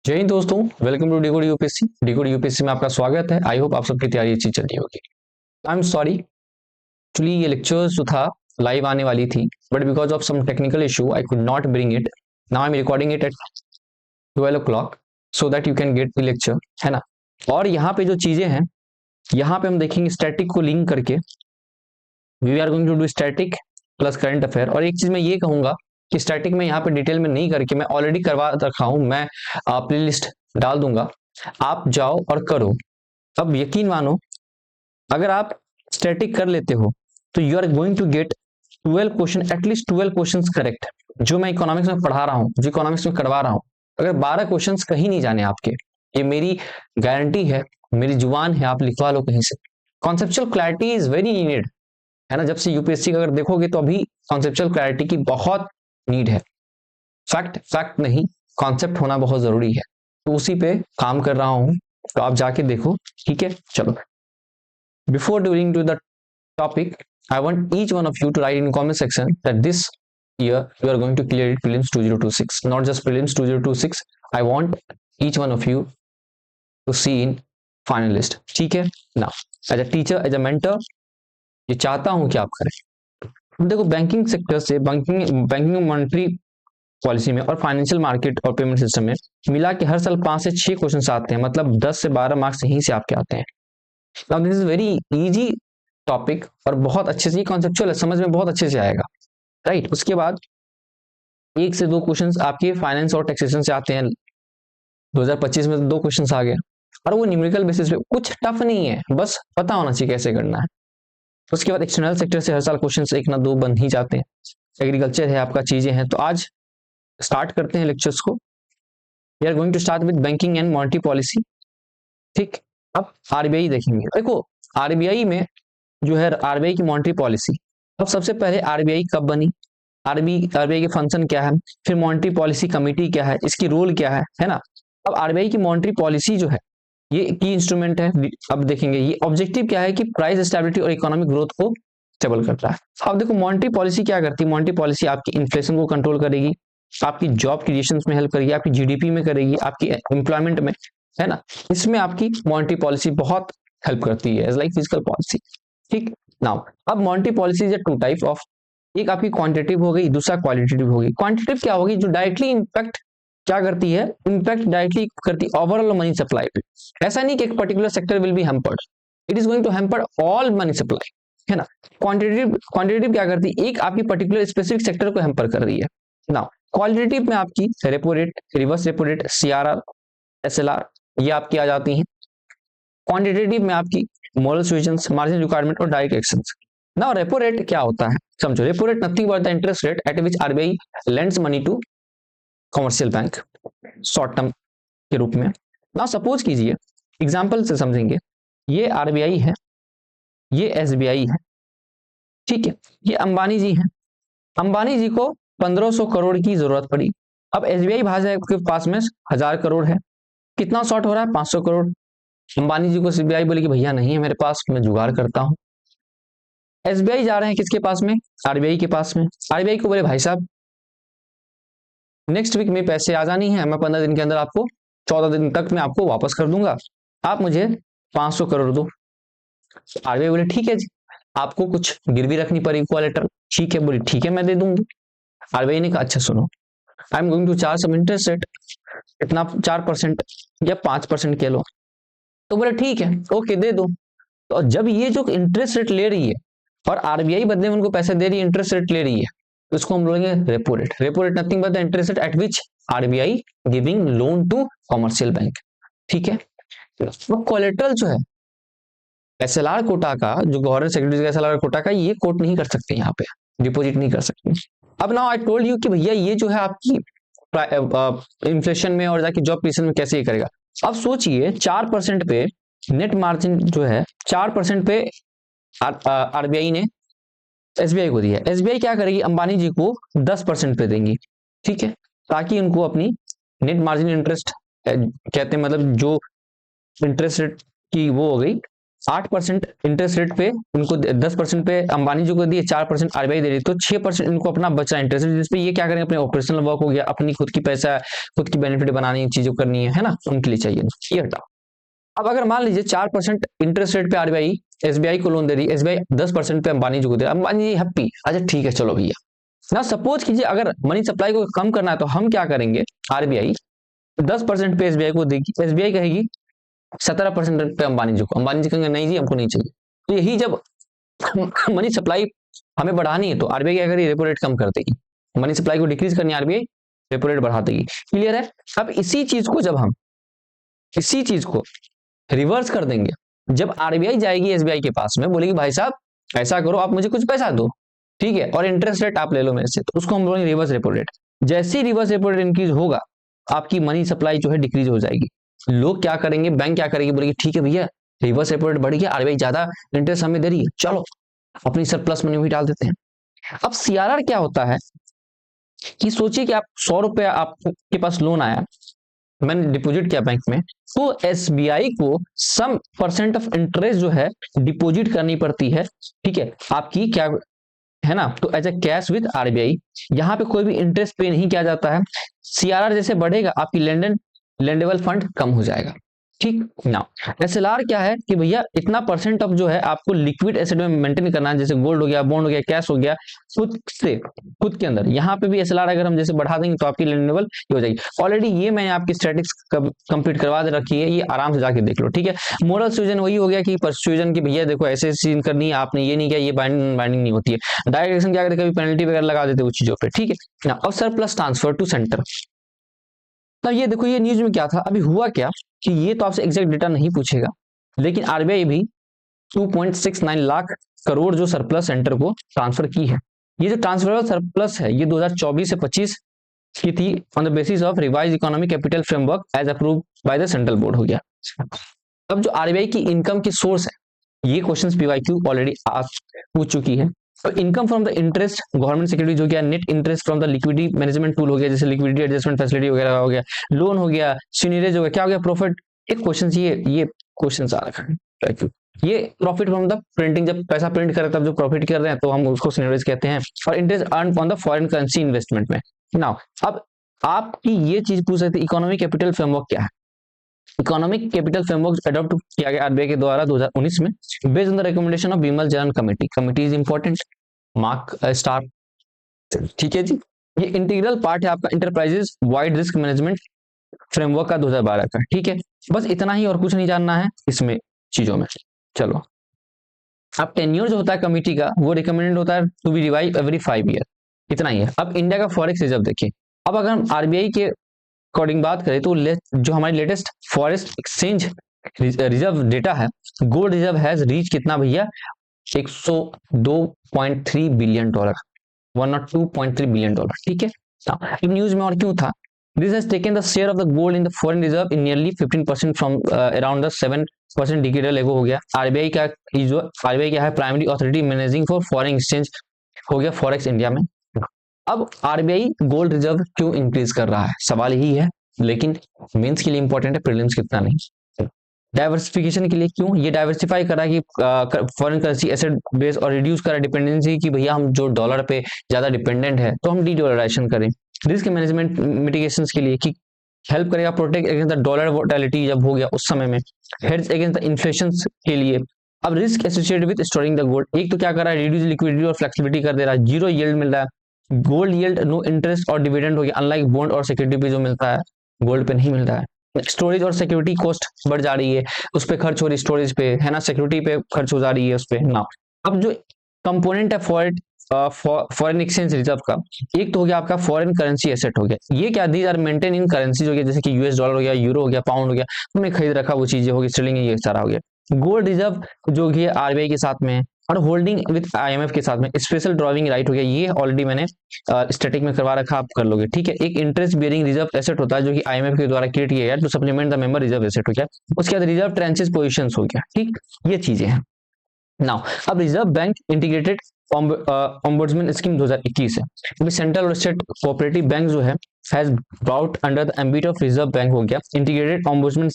जय हिंद दोस्तों, welcome to decode UPSC. Decode UPSC में आपका स्वागत है। आई होप आप सबकी तैयारी अच्छी चल रही होगी। आई एम सॉरी, एक्चुअली ये लेक्चर्स जो था लाइव आने वाली थी, but because of some technical issue I could not bring it. Now I am recording it at 12 o'clock so that you can get the lecture, है ना। और यहाँ पे जो चीजें हैं, यहाँ पे हम देखेंगे स्टैटिक को लिंक करके we are going to do static plus current affair. और एक चीज मैं ये कहूंगा कि स्टैटिक में यहाँ पे डिटेल में नहीं करके मैं ऑलरेडी करवा रखा हूं, मैं प्लेलिस्ट डाल दूंगा, आप जाओ और करो। अब यकीन मानो, अगर आप स्टैटिक कर लेते हो तो you are going to get 12 question, एटलीस्ट 12 क्वेश्चन करेक्ट। जो मैं इकोनॉमिक्स में पढ़ा रहा हूँ, जो इकोनॉमिक्स में करवा रहा हूँ, अगर 12 क्वेश्चन कहीं नहीं जाने आपके, ये मेरी गारंटी है, मेरी जुबान है, आप लिखवा लो कहीं से। Conceptual clarity is very needed, है ना। जब से यूपीएससी का अगर देखोगे तो अभी कॉन्सेप्चुअल क्लैरिटी की बहुत नीड है। फैक्ट फैक्ट नहीं, कॉन्सेप्ट होना बहुत जरूरी है। तो उसी पे काम कर रहा हूं, तो आप जाके देखो, ठीक है। चलो, before doing to the topic, I want each one of you to write in comment section that this year you are going to clear it prelims 2026, not just prelims 2026. I want each one of you to see in finalist, ठीक है ना। As a teacher, as a mentor, ये चाहता हूं कि आप करें। देखो, बैंकिंग सेक्टर से, बैंकिंग मॉनेटरी पॉलिसी में और फाइनेंशियल मार्केट और पेमेंट सिस्टम में मिला के हर साल 5 से 6 क्वेश्चन आते हैं, मतलब 10 से 12 मार्क्स यहीं से आपके आते हैं। Now this is very easy topic और बहुत अच्छे से कॉन्सेप्चुअल है, समझ में बहुत अच्छे से आएगा, राइट। उसके बाद 1 से 2 क्वेश्चंस आपके फाइनेंस और टैक्सेशन से आते हैं। 2025 में तो 2 क्वेश्चंस आ गए, और वो न्यूमेरिकल बेसिस पे, कुछ टफ नहीं है, बस पता होना चाहिए कैसे करना है। उसके बाद एक्सटर्नल सेक्टर से हर साल क्वेश्चन 1 ना 2 बन ही जाते हैं। एग्रीकल्चर है आपका, चीजें हैं। तो आज स्टार्ट करते हैं लेक्चर्स को। We are going to start with banking and monetary policy, ठीक। अब आरबीआई देखेंगे। देखो, आरबीआई में जो है आरबीआई की मॉनेटरी पॉलिसी, अब सबसे पहले आरबीआई कब बनी, आरबीआई के फंक्शन क्या है, फिर मॉनेटरी पॉलिसी कमेटी क्या है, इसकी रोल क्या है ना। अब आरबीआई की मॉनेटरी पॉलिसी जो है, ये की इंस्ट्रूमेंट है। अब देखेंगे ये ऑब्जेक्टिव क्या है कि प्राइस स्टेबिलिटी और इकोनॉमिक ग्रोथ को स्टेबल करता है। अब देखो, मॉनेटरी पॉलिसी क्या करती है। मॉनेटरी पॉलिसी आपकी इन्फ्लेशन को कंट्रोल करेगी, आपकी जॉब क्रिएशन में हेल्प करेगी, आपकी जीडीपी में करेगी, आपकी एम्प्लॉयमेंट में, है ना। इसमें आपकी मॉनेटरी पॉलिसी बहुत हेल्प करती है, एज लाइक फिजिकल पॉलिसी, ठीक। नाउ, अब monetary policy is two type of, एक आपकी क्वांटिटेटिव हो गई, दूसरा क्वालिटेटिव होगी। क्वांटिटेटिव क्या होगी, जो डायरेक्टली इंपैक्ट क्या करती है, इंपैक्ट डायरेक्टली करती है ओवरऑल मनी सप्लाई पे। ऐसा नहीं कि एक particular sector will be hampered, it is going to hamper all money supply, है ना। क्वांटिटेटिव क्या करती है, एक आपकी पर्टिकुलर स्पेसिफिक सेक्टर को हैम्पर कर रही है। नाउ, क्वालिटेटिव में आपकी repo rate, reverse repo rate, CRR, SLR, ये आपकी आ जाती है। क्वांटिटेटिव में आपकी मॉरल सजेशंस, मार्जिन रिक्वायरमेंट और direct actions. Now, repo rate क्या होता है, समझो। Repo rate nothing but the interest rate at which RBI lends money to commercial bank, short term के रूप में। नाउ सपोज कीजिए, एग्जांपल से समझेंगे, ये आरबीआई है, ये एसबीआई है, ठीक है। ये अंबानी जी हैं, अंबानी जी को 1500 करोड़ की जरूरत पड़ी। अब एसबीआई भाषा के पास में 1000 करोड़ है, कितना शॉर्ट हो रहा है, 500 करोड़। अंबानी जी को सीबीआई बोले कि भैया नहीं है मेरे पास, मैं जुगाड़ करता हूं। एसबीआई जा रहे हैं किसके पास में, आरबीआई के पास में। आरबीआई को बोले भाई साहब, नेक्स्ट वीक में पैसे आ जानी है, मैं 15 दिन के अंदर आपको, 14 दिन तक मैं आपको वापस कर दूंगा, आप मुझे 500 करोड़ दो। आरबीआई बोले ठीक है जी, आपको कुछ गिरवी रखनी पड़ेगी, कोलेटरल, ठीक है। बोली ठीक है, मैं दे दूंगी। आरबीआई ने कहा अच्छा सुनो, I am going to charge some interest rate, इतना 4% या 5% कह लो। तो बोले ठीक है, ओके दे दो। तो जब ये जो इंटरेस्ट रेट ले रही है और आरबीआई बदले में उनको पैसे दे रही है, इंटरेस्ट रेट ले रही है, तो इसको हम बोलेंगे repo rate. Repo rate nothing but the interest rate at which RBI giving loan to commercial bank, ठीक है। वो कोलेटरल जो है एसएलआर कोटा का, जो गवर्नमेंट सिक्योरिटीज का एसएलआर कोटा का, ये कोट नहीं कर सकते, यहाँ पे डिपॉजिट नहीं कर सकते। अब नाउ आई टोल्ड यू कि भैया ये जो है आपकी इन्फ्लेशन में और जाके जॉब क्रिएशन में कैसे ये करेगा। अब सोचिए 4% पे नेट मार्जिन जो है, 4% पे आरबीआई ने एसबीआई को दिया। एसबीआई क्या करेगी, अंबानी जी को 10% पे देंगी, ठीक है, ताकि उनको अपनी नेट मार्जिन इंटरेस्ट कहते हैं, मतलब जो इंटरेस्ट रेट की वो हो गई, 8% इंटरेस्ट रेट पे उनको 10% पे अंबानी जी को दिए, 4% आरबीआई दे रही, तो 6% इनको अपना बचा इंटरेस्ट, जिसपे ये क्या करेंगे, अपने ऑपरेशनल वर्क हो गया, अपनी खुद की पैसा, खुद की बेनिफिट बनानी चीजों करनी है ना, उनके लिए चाहिए ये हटा। अब अगर मान लीजिए 4% इंटरेस्ट रेट पे आरबीआई एसबीआई को लोन दे रही है, एसबीआई 10% पे अंबानी जी को दे रहा है, अंबानी जी हैप्पी, अच्छा ठीक है चलो भैया ना। सपोज कीजिए अगर मनी सप्लाई को कम करना है तो हम क्या करेंगे, आरबीआई 10% पे एसबीआई को देगी, एसबीआई कहेगी 17% पे अंबानी जी को, अंबानी जी कहेंगे नहीं जी हमको नहीं चाहिए। तो यही जब मनी सप्लाई हमें बढ़ानी है तो आरबीआई क्या करेगी, रेपो रेट कम कर देगी, मनी सप्लाई को डिक्रीज करनी है आरबीआई रेपो रेट बढ़ा देगी। क्लियर है। अब इसी चीज को जब हम इसी चीज को रिवर्स कर देंगे, जब आरबीआई जाएगी एसबीआई के पास में, बोलेगी भाई साहब ऐसा करो आप मुझे कुछ पैसा दो, ठीक है, और इंटरेस्ट रेट आप ले लो मेरे से, तो उसको हम बोलेंगे रिवर्स रेपो रेट। जैसे ही रिवर्स रेपो रेट इंक्रीज होगा, आपकी मनी सप्लाई जो है डिक्रीज हो जाएगी। लोग क्या करेंगे, बैंक क्या करेगी, बोलेगी ठीक है भैया रिवर्स रेपो रेट बढ़ गया, आरबीआई ज्यादा इंटरेस्ट हमें दे रही है, चलो अपनी सरप्लस मनी भी डाल देते हैं। अब सीआरआर क्या होता है कि सोचिए कि आप 100 रुपया आपके पास लोन आया, मैंने डिपॉजिट किया बैंक में, तो एसबीआई को सम परसेंट ऑफ इंटरेस्ट जो है डिपॉजिट करनी पड़ती है, ठीक है, आपकी क्या है ना, तो as a cash with RBI, यहाँ पे कोई भी इंटरेस्ट पे नहीं किया जाता है। सीआरआर जैसे बढ़ेगा आपकी लेंडेबल फंड कम हो जाएगा, ठीक ना। एसएलआर क्या है कि भैया इतना परसेंट ऑफ जो है आपको लिक्विड एसेट में मेंटेन करना है, जैसे गोल्ड हो गया, बॉन्ड हो गया, कैश हो गया, खुद के अंदर। यहाँ पे भी एसएलआर अगर हम जैसे बढ़ा देंगे तो आपकी लेंडेबल हो जाएगी। ऑलरेडी ये मैंने आपकी स्टैटिक्स कंप्लीट करवा दे रखी है, ये आराम से जाके देख लो, ठीक है। मोरल सजेशन वही हो गया कि परसुएजन की भैया देखो ऐसे सीन करनी है, आपने ये नहीं किया, ये बाइंडिंग नहीं होती है। डायरेक्ट एक्शन क्या करते, कभी पेनल्टी वगैरह लगा देते उस चीजों पर, ठीक है ना। और सरप्लस ट्रांसफर टू सेंटर, तो ये देखो ये न्यूज में क्या था, अभी हुआ क्या कि ये तो आपसे एग्जैक्ट डेटा नहीं पूछेगा, लेकिन आरबीआई भी 2.69 लाख करोड़ जो सरप्लस सेंटर को ट्रांसफर की है। ये जो ट्रांसफरेबल सरप्लस है ये 2024 से 25 की थी, on the basis of revise economic capital framework as approve by the central board हो गया। अब जो आरबीआई की इनकम की सोर्स है, ये क्वेश्चन पीवाईक्यू ऑलरेडी पूछ चुकी है। तो income from the interest government securities हो गया, net interest from the liquidity management tool हो गया, जैसे लिक्विडिटी एडजस्टमेंट फैसिलिटी वगैरह हो गया, लोन हो गया, सीनियरेज हो गया, क्या हो गया, प्रॉफिट। एक क्वेश्चन ये क्वेश्चन आ रखा है, ये प्रॉफिट फ्रॉम द प्रिंटिंग, जब पैसा प्रिंट कर रहे तब जो प्रॉफिट कर रहे हैं तो हम उसको सीनियरेज कहते हैं, और interest earn on the foreign currency investment में। नाउ अब आपकी ये चीज पूछ रहे थे इकोनॉमिक कैपिटल फ्रेमवर्क क्या है। इकोनॉमिक कैपिटल फ्रेमवर्क अडॉप्ट किया गया आरबीआई के द्वारा 2019 में, based on the recommendation of Bimal Jalan committee. Committee is important, mark star, ठीक है जी। ये इंटीग्रल पार्ट है आपका enterprises wide risk management framework का 2012 का, ठीक है। बस इतना ही और कुछ नहीं जानना है इसमें चीजों में। चलो अब टेन्योर जो होता है कमेटी का वो रिकमेंडेड होता है to be revive every 5 year, इतना ही है। अब इंडिया का फॉरेक्स रिजर्व देखिए, अब अगर हम आरबीआई के अकॉर्डिंग बात करें तो जो हमारी latest forest exchange reserve data है, गोल्ड रिजर्व हैज रीच कितना भैया, 102.3 बिलियन डॉलर, 102.3 बिलियन डॉलर, ठीक है। न्यूज में और क्यों था, this has taken the share of the gold in the foreign reserve in nearly 15% from around the 7% decadal एगो हो गया। आरबीआई का जो आरबीआई क्या है, primary authority managing for foreign exchange हो गया फॉरेक्स इंडिया में। अब आरबीआई गोल्ड रिजर्व क्यों इंक्रीज कर रहा है, सवाल यही है, लेकिन मेंस के लिए इंपॉर्टेंट है, प्रीलिम्स कितना नहीं। डाइवर्सिफिकेशन के लिए क्यों, ये डाइवर्सिफाई करा कि फॉरेन करेंसी एसेट बेस और रिड्यूस करा डिपेंडेंसी की भैया हम जो डॉलर पे ज्यादा डिपेंडेंट है तो हम डी डॉलराइजेशन करें। रिस्क मैनेजमेंट मिटिगेशन के लिए कि हेल्प करेगा protect against the dollar volatility जब हो गया उस समय में, हेड्स अगेंस्ट द इन्फ्लेशन के लिए। अब risk associated with storing the gold, एक तो क्या कर रहा है, रिड्यूस लिक्विडिटी और फ्लेक्सिबिलिटी कर दे रहा है, जीरो यील्ड मिल रहा है, गोल्ड यील्ड नो इंटरेस्ट और डिविडेंड हो गया, अनलाइक बॉन्ड और सिक्योरिटी पे जो मिलता है गोल्ड पे नहीं मिल रहा है। स्टोरेज और सिक्योरिटी कॉस्ट बढ़ जा रही है, उस पर खर्च हो रही, स्टोरेज पे है ना, सिक्योरिटी पे खर्च हो जा रही है उस पे ना। अब जो कंपोनेंट है फॉरेन एक्सचेंज रिजर्व का, एक तो हो गया आपका फॉरेन करेंसी एसेट हो गया, ये क्या, these are maintain in currency हो गया, जैसे कि यूएस डॉलर हो गया, यूरो हो गया, पाउंड हो गया, हमने खरीद रखा वो चीजें होगी, स्टर्लिंग ये सारा हो गया। गोल्ड रिजर्व जो कि आरबीआई के साथ में और होल्डिंग विद आईएमएफ के साथ में, स्पेशल ड्रॉइंग राइट हो गया, ये ऑलरेडी मैंने स्टैटिक में करवा रखा, आप कर लोगे, ठीक है। एक इंटरेस्ट बियरिंग रिजर्व एसेट होता है जो कि आईएमएफ के द्वारा क्रिएट किया गया to supplement the member reserve asset हो गया। उसके बाद रिजर्व ट्रांचेस पोजीशंस हो गया, ठीक, ये चीजें हैं। नाउ अब reserve bank integrated ombudsman scheme 2021 है, अभी सेंट्रल और स्टेट कोऑपरेटिव बैंक जो है has brought under the ambit of reserve bank हो गया integrated ombudsman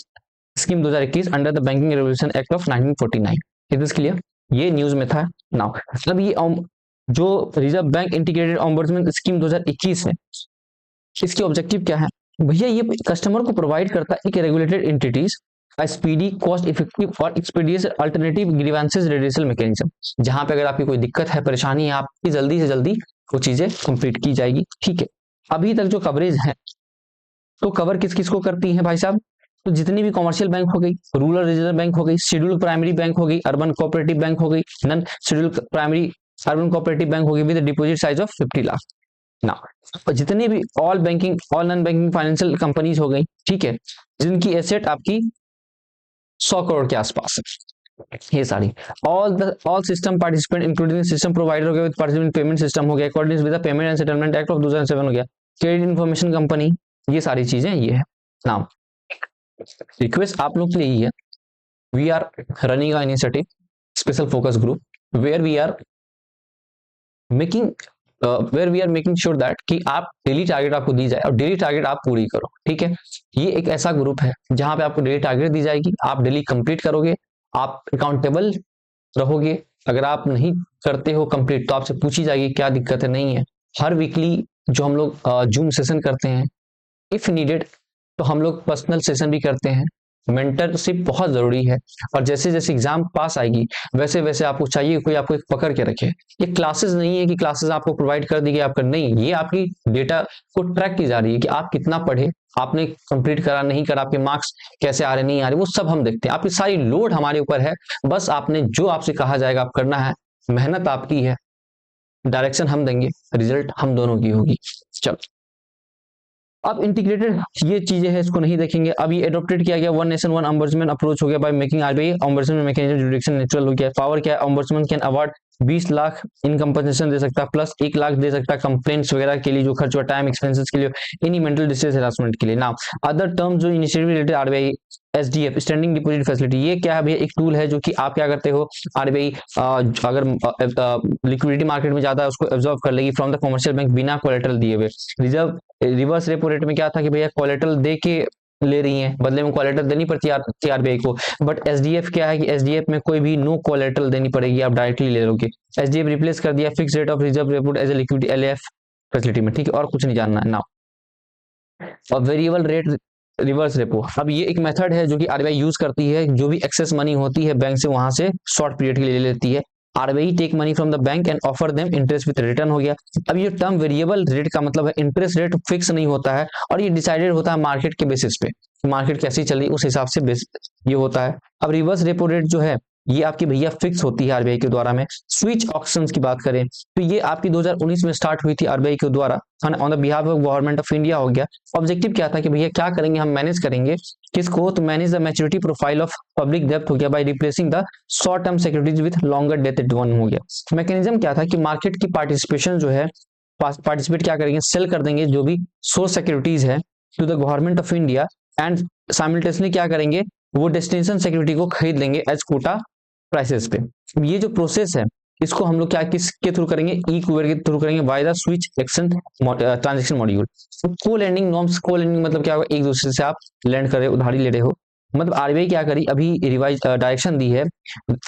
scheme 2021 under the banking regulation act of 1949। Is this clear? ये न्यूज में था। नाउ अब ये जो reserve bank integrated ombudsman scheme 2021 है, इसकी ऑब्जेक्टिव क्या है भैया? ये कस्टमर को प्रोवाइड करता है एक regulated entities speedy, cost effective और एक्सपीडियस अल्टरनेटिव ग्रीवेंसेस रिड्यूसल मैकेनिज्म, जहां पे अगर आपकी कोई दिक्कत है, परेशानी है, आपकी जल्दी से जल्दी वो चीजें कंप्लीट की जाएगी। ठीक है, अभी तक जो कवरेज है तो कवर किस किस को करती है भाई साहब? तो जितनी भी कॉमर्शियल बैंक हो गई, रूरल रीजनल बैंक हो गई, शेड्यूल प्राइमरी बैंक हो गई, अर्बन कोऑपरेटिव बैंक हो गई, non schedule primary urban cooperative bank हो गई with deposit size of 50 lakh. ना जितनी भी all banking, all non banking financial companies हो गई, ठीक है, जिनकी एसेट आपकी 100 करोड़ के आसपास है, ये सारी all system participant including system provider हो गया, विद पार्टिसिपेंट पेमेंट सिस्टम हो गया according with the payment and settlement act of 2007 हो गया, क्रेडिट इन्फॉर्मेशन कंपनी, ये सारी चीजें ये है। नाउ रिक्वेस्ट आप लोग के लिए है, we are running a initiative special focus group where we are making sure that कि आप डेली टारगेट आपको दी जाए और डेली टारगेट आप पूरी करो। ठीक है, ये एक ऐसा ग्रुप है जहां पे आपको डेली टारगेट दी जाएगी, आप डेली कंप्लीट करोगे, आप अकाउंटेबल रहोगे। अगर आप नहीं करते हो कंप्लीट तो आपसे पूछी जाएगी क्या दिक्कत है, नहीं है। हर वीकली जो हम लोग जूम सेशन करते हैं, इफ नीडेड तो हम लोग पर्सनल सेशन भी करते हैं। मेंटरशिप बहुत जरूरी है, और जैसे जैसे एग्जाम पास आएगी वैसे वैसे आपको चाहिए कोई आपको एक पकड़ के रखे। ये क्लासेस नहीं है कि क्लासेस आपको प्रोवाइड कर दी गई आपका, नहीं, ये आपकी डेटा को ट्रैक की जा रही है कि आप कितना पढ़े, आपने कंप्लीट करा नहीं करा, आपके मार्क्स कैसे आ रहे नहीं आ रहे, वो सब हम देखते हैं। आपकी सारी लोड हमारे ऊपर है, बस आपने जो आपसे कहा जाएगा आप करना है, मेहनत आपकी है, डायरेक्शन हम देंगे, रिजल्ट हम दोनों की होगी। चलो अब इंटीग्रेटेड ये चीजें हैं, इसको नहीं देखेंगे। अब ये एडॉप्टेड किया गया one nation one ombudsman approach हो गया by making RBI ombudsman mechanism jurisdiction natural हो गया। पावर क्या है? Ombudsman can award 20 lakh in compensation दे सकता है, प्लस 1 लाख दे सकता है कंप्लेंट्स वगैरह के लिए जो खर्च हुआ, टाइम एक्सपेंसेस के लिए, एनी मेंटल डिस्ट्रेस हरासमेंट के लिए। नाउ अदर टर्म्स जो initiative related RBI SDF standing deposit facility, ये क्या है भैया? एक टूल है जो कि आप क्या करते हो, आरबीआई अगर लिक्विडिटी मार्केट में ज्यादा उसको एब्जॉर्ब कर लेगी फ्रॉम द कमर्शियल बैंक बिना कोलेटरल दिए हुए। रिवर्स रेपो रेट में क्या था कि भैया कोलेटरल दे के ले रही हैं, बदले में कोलेटरल देनी पड़ती है आरबीआई को, बट एसडीएफ क्या है कि एसडीएफ में कोई भी नो कोलेटरल देनी पड़ेगी, आप डायरेक्टली ले लोगे। एसडीएफ रिप्लेस कर दिया fix rate of reserve repo as a liquidity LF facility में। ठीक है, और कुछ नहीं जानना है। नाउ और वेरिएबल रेट रिवर्स रेपो, अब ये एक मेथड है जो कि आरबीआई यूज करती है, जो भी एक्सेस मनी होती है बैंक से वहां से शॉर्ट पीरियड के लिए ले लेती है। RBI take money from the bank and offer them interest with return हो गया। अब ये टर्म वेरिएबल रेट का मतलब है इंटरेस्ट रेट फिक्स नहीं होता है, और ये डिसाइडेड होता है मार्केट के बेसिस पे, मार्केट कैसी चली उस हिसाब से ये होता है। अब रिवर्स रेपो रेट जो है ये आपकी भैया फिक्स होती है आरबीआई के द्वारा में। स्विच ऑप्शंस की बात करें तो ये आपकी 2019 में स्टार्ट हुई थी आरबीआई के द्वारा on the behalf of government of India हो गया। ऑब्जेक्टिव क्या था कि भैया क्या करेंगे, हम मैनेज करेंगे किसको, तो manage the maturity profile of public डेब्ट हो गया by replacing the short term securities with longer dated one हो गया। मैकेनिज्म क्या था कि मार्केट की पार्टिसिपेशन जो है, पार्टिसिपेट क्या करेंगे, सेल कर देंगे जो भी सोर्स सिक्योरिटीज है to the government of India, and simultaneously क्या करेंगे, वो डेस्टिनेशन सिक्योरिटी को खरीद लेंगे एज कोटा प्राइसेस पे। ये जो प्रोसेस है इसको हम लोग क्या किसके थ्रू करेंगे, ई क्यूआर के थ्रू करेंगे by the switch action transaction module. को लेंडिंग नॉर्म्स, को लेंडिंग मतलब क्या होगा, एक दूसरे से आप लैंड कर रहे हो, उधारी ले रहे हो। मतलब आरबीआई क्या करी, अभी रिवाइज डायरेक्शन दी है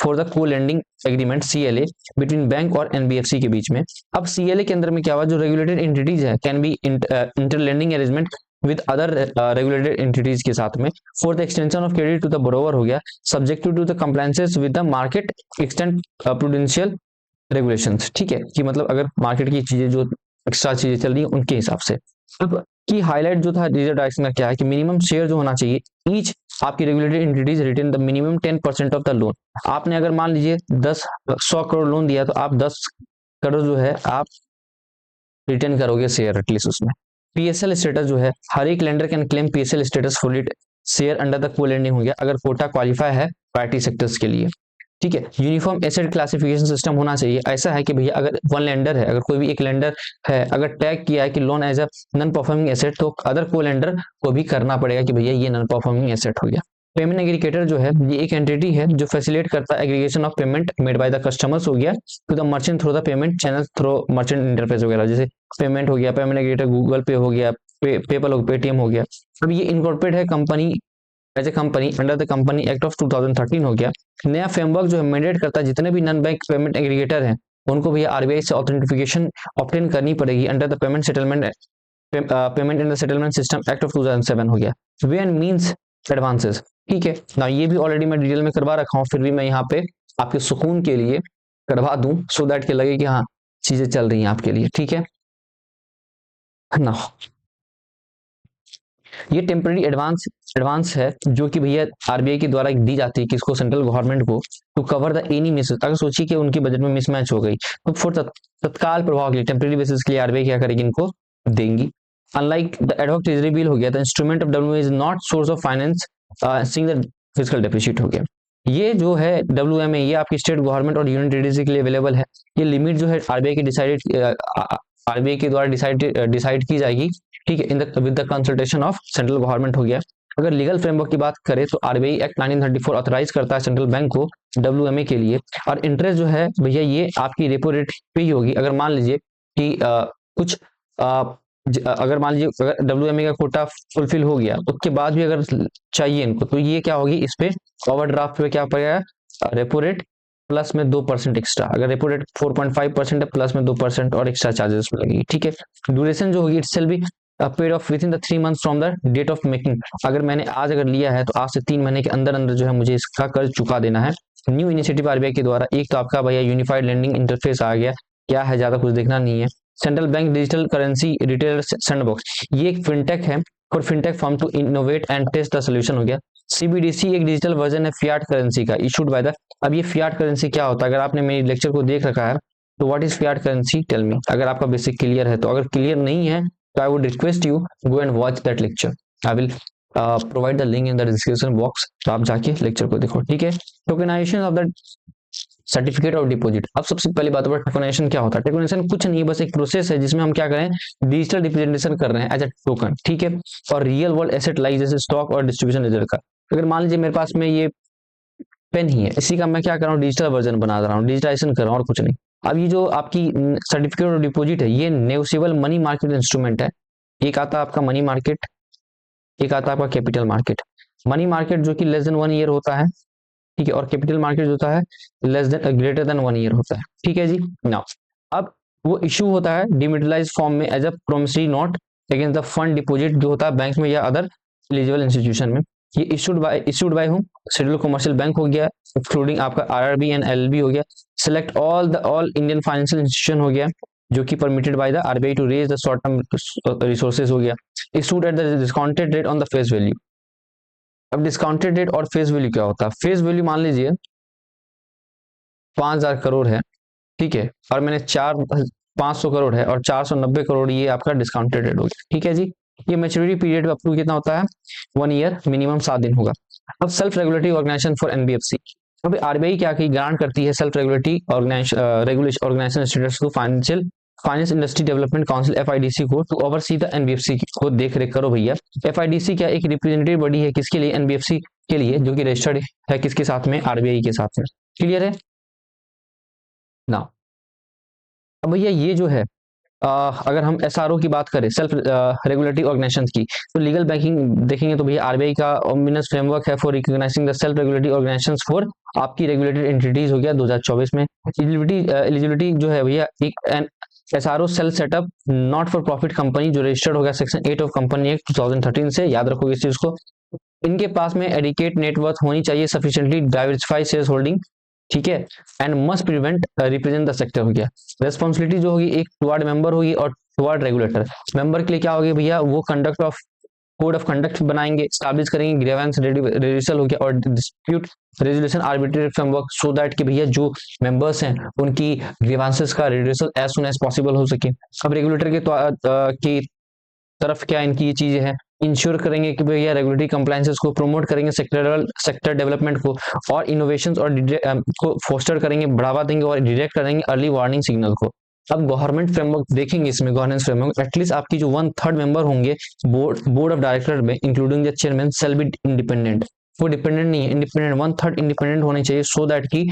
फॉर द को lending agreement CLA between bank और एनबीएफसी के बीच में। अब सीएलए के अंदर में क्या हुआ, जो रेगुलेटेड एंटिटीज है can be interlending arrangement with other regulated entities के साथ में for the extension of credit to the borrower हो गया, subject to the compliances with the market extend prudential regulations. ठीक है, कि मतलब अगर मार्केट की चीजें जो एक्स्ट्रा चीजें चल रही है उनके हिसाब से। अब की हाईलाइट जो था रिजर्व डायरेक्शन का क्या है कि मिनिमम शेयर जो होना चाहिए, ईच आपकी regulated entities retain the minimum 10% of the loan. आपने अगर मान लीजिए 100 करोड़ लोन दिया तो आप 10 करोड़ जो है आप रिटेन करोगे शेयर एटलीस्ट उसमें। पीएसएल स्टेटस जो है, हर एक lender can claim PSL status fully share under the को लेंडिंग हो गया अगर कोटा क्वालिफाई है प्रायोरिटी सेक्टर्स के लिए। ठीक है, यूनिफॉर्म एसेट क्लासिफिकेशन सिस्टम होना चाहिए। ऐसा है कि भैया अगर वन लेंडर है, अगर कोई भी एक लेंडर है, अगर टैग किया है कि loan as a non performing asset, तो अदर को लेंडर को भी करना पड़ेगा कि भैया ये नॉन परफॉर्मिंग एसेट हो गया। पेमेंट एग्रीगेटर जो है ये एक एंटिटी है जो फैसिलिटेट करता है aggregation of payment made by the customers हो गया to the merchant through the payment channel through merchant interface वगैरह, जैसे पेमेंट हो गया, पेमेंट एग्रीगेटर गूगल पे हो गया, पेपल हो, पेटीएम हो गया। अब ये इनकॉर्पोरेट है company as a company under the company act of 2013 हो गया। नया फ्रेमवर्क जो है मैंडेट करता है जितने भी नॉन बैंक पेमेंट एग्रीगेटर हैं उनको भी आरबीआई से ऑथेंटिफिकेशन ऑब्टेन करनी पड़ेगी under the payment in the settlement system act of 2007 हो गया। वे एंड मींस एडवांसेस, ठीक है ना, ये भी ऑलरेडी मैं डिटेल में करवा रखा हूँ, फिर भी मैं यहाँ पे आपके सुकून के लिए करवा दूं सो दैट के लगे कि हाँ चीजें चल रही हैं आपके लिए, ठीक है ना। ये टेम्पररी एडवांस है जो कि भैया आरबीआई के द्वारा दी जाती है किसको, सेंट्रल गवर्नमेंट को, to cover the any miss. अगर सोचिए कि उनकी बजट में मिसमैच हो गई तो फॉर तत्काल प्रभाव के लिए टेम्पररी बेसिस के लिए आरबीआई क्या करेगी, इनको देंगी। Unlike the ad hoc treasury bill हो गया, the instrument of W is not source of financing the physical deficit हो गया। ये जो है WMA ये आपकी स्टेट गवर्नमेंट और यूनियन टेरिटरी के लिए अवेलेबल है। ये लिमिट जो है आरबीआई के द्वारा डिसाइड की जाएगी, ठीक है, in the with the consultation of central government हो गया। अगर लीगल फ्रेमवर्क की बात करें तो आरबीआई एक्ट 1934 ऑथराइज करता है सेंट्रल बैंक को WMA के लिए, और इंटरेस्ट जो है भैया ये आपकी रेपो रेट पे ही होगी। अगर मान लीजिए कि अगर मान लीजिए अगर WMA का कोटा फुलफिल हो गया उसके बाद भी अगर चाहिए इनको तो ये क्या होगी, इस पे ओवरड्राफ्ट पे क्या पड़ेगा, रेपो रेट प्लस में 2% एक्स्ट्रा। अगर रेपो रेट 4.5% है प्लस में 2% और एक्स्ट्रा चार्जेस लगेगी, ठीक है। ड्यूरेशन जो होगी it's shall be paid off within the 3 months from the date of making. अगर मैंने आज अगर लिया है तो आज से 3 महीने के अंदर अंदर जो है मुझे इसका कर्ज चुका देना है। न्यू इनिशिएटिव आरबीआई के द्वारा एक तो आपका भैया यूनिफाइड लेंडिंग इंटरफेस आ गया, क्या है ज्यादा कुछ देखना नहीं है। Central bank digital currency retailer sandbox, ये एक फिनटेक है for fintech firm to innovate and test the solution हो गया। CBDC एक डिजिटल वर्जन है फियाट करेंसी का, इशूड बाय द। अब ये फियाट करेंसी क्या होता है, अगर आपने मेरी लेक्चर को देख रखा है तो what is fiat currency, tell me. अगर आपका बेसिक क्लियर है तो, अगर क्लियर नहीं है तो I would request you go and watch that lecture. I will provide the link in the description box, तो आप जाके लेक्चर को देखो, ठीक है। Tokenisation of the certificate of deposit. अब सबसे पहली बात है टोकनाइजेशन क्या होता है। टोकनाइजेशन कुछ नहीं, बस एक प्रोसेस है जिसमें हम क्या करें, डिजिटल रिप्रेजेंटेशन कर रहे हैं एज अ टोकन, ठीक है, और रियल वर्ल्ड एसेट लाइक जैसे स्टॉक और डिस्ट्रीब्यूशन लेजर का। अगर मान लीजिए मेरे पास में ये पेन ही है, इसी का मैं क्या कर रहा हूँ, डिजिटल वर्जन बना रहा हूँ, डिजिटाइजेशन कर रहा हूँ और कुछ नहीं। अब ये जो आपकी सर्टिफिकेट ऑफ डिपॉजिट है ये नेगोशिएबल मनी मार्केट इंस्ट्रूमेंट है। एक आता है आपका मनी मार्केट, एक आता है आपका कैपिटल मार्केट। मनी मार्केट जो कि लेस देन 1 ईयर होता है, ठीक है, और कैपिटल मार्केट जो होता है less then greater than 1 year होता है, ठीक है जी। नाउ अब वो इशू होता है डिमेटलाइज फॉर्म में as a promissory note against the fund deposit जो होता है बैंक में या अदर एलिजिबल इंस्टीट्यूशन में। ये इशूड बाय हूँ, शेड्यूल कमर्शियल बैंक हो गया, एक्सक्लूडिंग आपका RRB एंड LLB हो गया। Select all Indian financial institution हो गया जो कि permitted by the RBI to raise the short term resources हो गया। Issued at the discounted rate on the face value. अब डिस्काउंटेड रेट और फेस वैल्यू क्या होता है, फेस वैल्यू मान लीजिए 5000 करोड़ है, ठीक है, और मैंने 500 करोड़ है और 490 करोड़ ये आपका डिस्काउंटेड रेट हो गया, ठीक है जी। ये मैच्योरिटी पीरियड अप टू कितना होता है, 1 ईयर, मिनिमम 7 दिन होगा। अब self regulatory organisation for NBFC। अब आरबीआई क्या की ग्रांट करती है सेल्फ रेगुलेटरी ऑर्गेनाइजेशन स्टेटस को finance industry development council FIDC को टू ओवरसी द NBFC को देख रेख करो भैया। FIDC क्या एक रिप्रेजेंटेटिव बॉडी है किसके लिए, NBFC के लिए, जो कि रजिस्टर्ड है किसके साथ में, आरबीआई के साथ में, क्लियर है ना। अब भैया ये जो है अगर हम SRO की बात करें सेल्फ रेगुलेटरी ऑर्गेनाइजेशन की, तो लीगल बैंकिंग देखेंगे तो भैया आरबीआई का ओमिनस फ्रेमवर्क है for recognising the self regulatory organisations for आपकी रेगुलेटेड एंटिटीज हो गया 2024 में। एलिजिबिलिटी जो है भैया एक SRO shall set up not for profit company जो रजिस्टर्ड हो गया सेक्शन 8 ऑफ कंपनी एक्ट 2013 से, याद रखोगे इस चीज को। इनके पास में एडिकेट नेटवर्थ होनी चाहिए, सफिशिएंटली डाइवर्सिफाई शेयर होल्डिंग, ठीक है, and must prevent represent the sector हो गया। रेस्पॉन्सिबिलिटी जो होगी एक टुवर्ड मेंबर होगी और टुवर्ड रेगुलेटर। मेंबर के लिए क्या होगी भैया, वो कोड ऑफ कंडक्ट बनाएंगे, स्टैब्लिश करेंगे, ग्रीवेंस रेड्यूसल हो गया और dispute resolution arbitrary framework, so that कि भैया जो मेंबर्स हैं उनकी ग्रीवेंसेस का रेड्यूसल एज सुन एज पॉसिबल हो सके। अब रेगुलेटर की तरफ क्या इनकी ये चीजें हैं, इंश्योर करेंगे कि भैया रेगुलेटरी कंप्लायंसेस को प्रमोट करेंगे, सेक्टर डेवलपमेंट को और इनोवेशंस और को फोस्टर करेंगे, बढ़ावा देंगे और डिटेक्ट करेंगे अर्ली वार्निंग सिग्नल को। अब गवर्नमेंट फ्रेमवर्क देखेंगे, इसमें गवर्नेंस फ्रेमवर्क एटलीस्ट आपकी जो 1/3 मेंबर होंगे बोर्ड ऑफ डायरेक्टर में including the chairman shall be independent. वो डिपेंडेंट नहीं है, इंडिपेंडेंट 1/3 इंडिपेंडेंट होने चाहिए, सो दैट की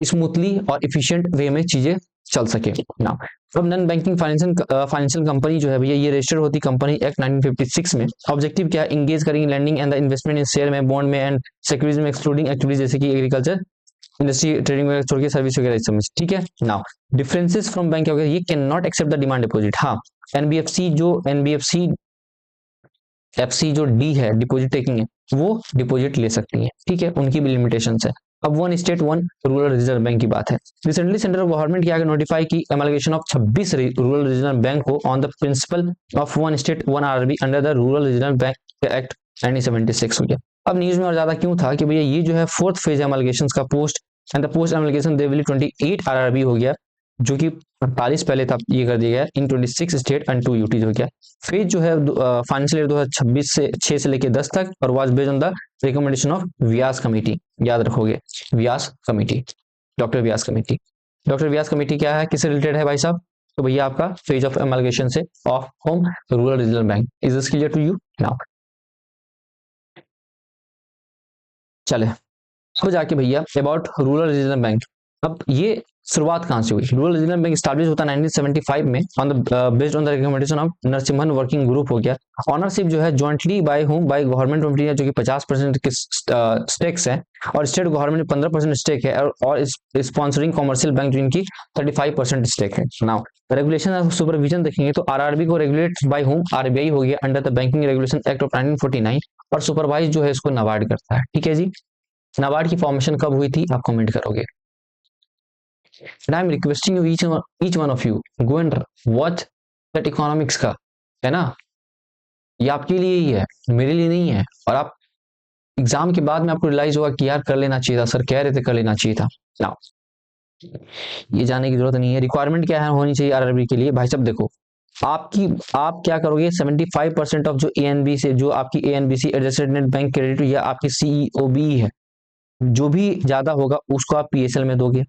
स्मूथली और इफिशिएंट वे में चीजें चल सके ना। अब नॉन बैंकिंग फाइनेंशियल कंपनी जो है भैया ये रजिस्टर होती कंपनी एक्ट 1956 में। ऑब्जेक्टिव क्या है, इंगेज करेंगे lending and the investment in share में, बॉन्ड में एंड सिक्योरिटीज में, एक्सक्लूडिंग एक्टिविटीज जैसे कि एग्रीकल्चर इंडस्ट्री ट्रेडिंग वगैरह छोड़ के सर्विस वगैरह समझ, ठीक है। नाउ डिफरेंसेस फ्रॉम बैंक वगैरह, ये can not accept the demand deposit. हाँ, एनबीएफसी जो डी है डिपॉजिट टेकिंग है वो डिपॉजिट ले सकती है, ठीक है, उनकी भी लिमिटेशन है। अब one state one rural reserve bank की बात है। रिसेंटली सेंट्रल गवर्नमेंट क्या नोटिफाई की amalgamation of 26 rural regional bank को on the principle of one state one RB under the rural regional bank act 1976 हो गया। अब न्यूज में और ज्यादा क्यों था कि भैया ये जो है फोर्थ फेज एमलगेशन का post and the post amalgamation they will 28 RRB हो गया, जो कि 48 पहले था, ये कर दिया गया इन 26 स्टेट एंड 2 यूटीज हो गया। फेज जो है फाइनेंशियल ईयर 2026 से 6 से लेके 10 तक, और was based on the recommendation of Vyas committee, याद रखोगे व्यास कमेटी, डॉक्टर व्यास कमेटी। डॉक्टर व्यास कमेटी क्या है, किससे रिलेटेड है भाई साहब, तो भैया आपका फेज ऑफ एमलगेशन से of home rural regional bank. Is this clear to you now? चले अब जाके भैया अबाउट रूरल रीजनल बैंक। अब ये शुरुआत कहां से हुई, रूरल रीजनल बैंक स्टैब्लिश होता 1975 में on the based on the recommendation of Narasimhan working group हो गया। ऑनरशिप जो है jointly by home by government of India, जो कि 50% के स्टेक्स है, और स्टेट गवर्नमेंट 15% स्टेक है, और स्पॉन्सरिंग कॉमर्शियल बैंक जिनकी 35% स्टेक है। नाउ रेगुलेशन ऑफ सुपरविजन देखेंगे तो आरआरबी को रेगुलेट बाय होम आरबीआई हो गया under the banking regulation act of 1949, और सुपरवाइज जो है इसको नाबार्ड करता है, ठीक है जी। नाबार्ड की फॉर्मेशन कब हुई थी आप कमेंट करोगे। And I'm requesting you each one of you go and watch that economics का, है ना, ये आपके लिए ही है, मेरे लिए नहीं है। और आप एग्जाम के बाद में आपको रियलाइज होगा कि यार कर लेना चाहिए था, सर कह रहे थे कर लेना चाहिए था। ना ये जाने की जरूरत नहीं है। रिक्वायरमेंट क्या है होनी चाहिए आरआरबी के लिए, भाई साहब देखो आप क्या करोगे, 75% ऑफ जो एएनबी से, जो आपकी एएनबीसी एडजस्टेड नेट बैंक क्रेडिट या आपकी सीईओबी है, जो भी ज्यादा होगा उसको आप पीएसएल में दोगे,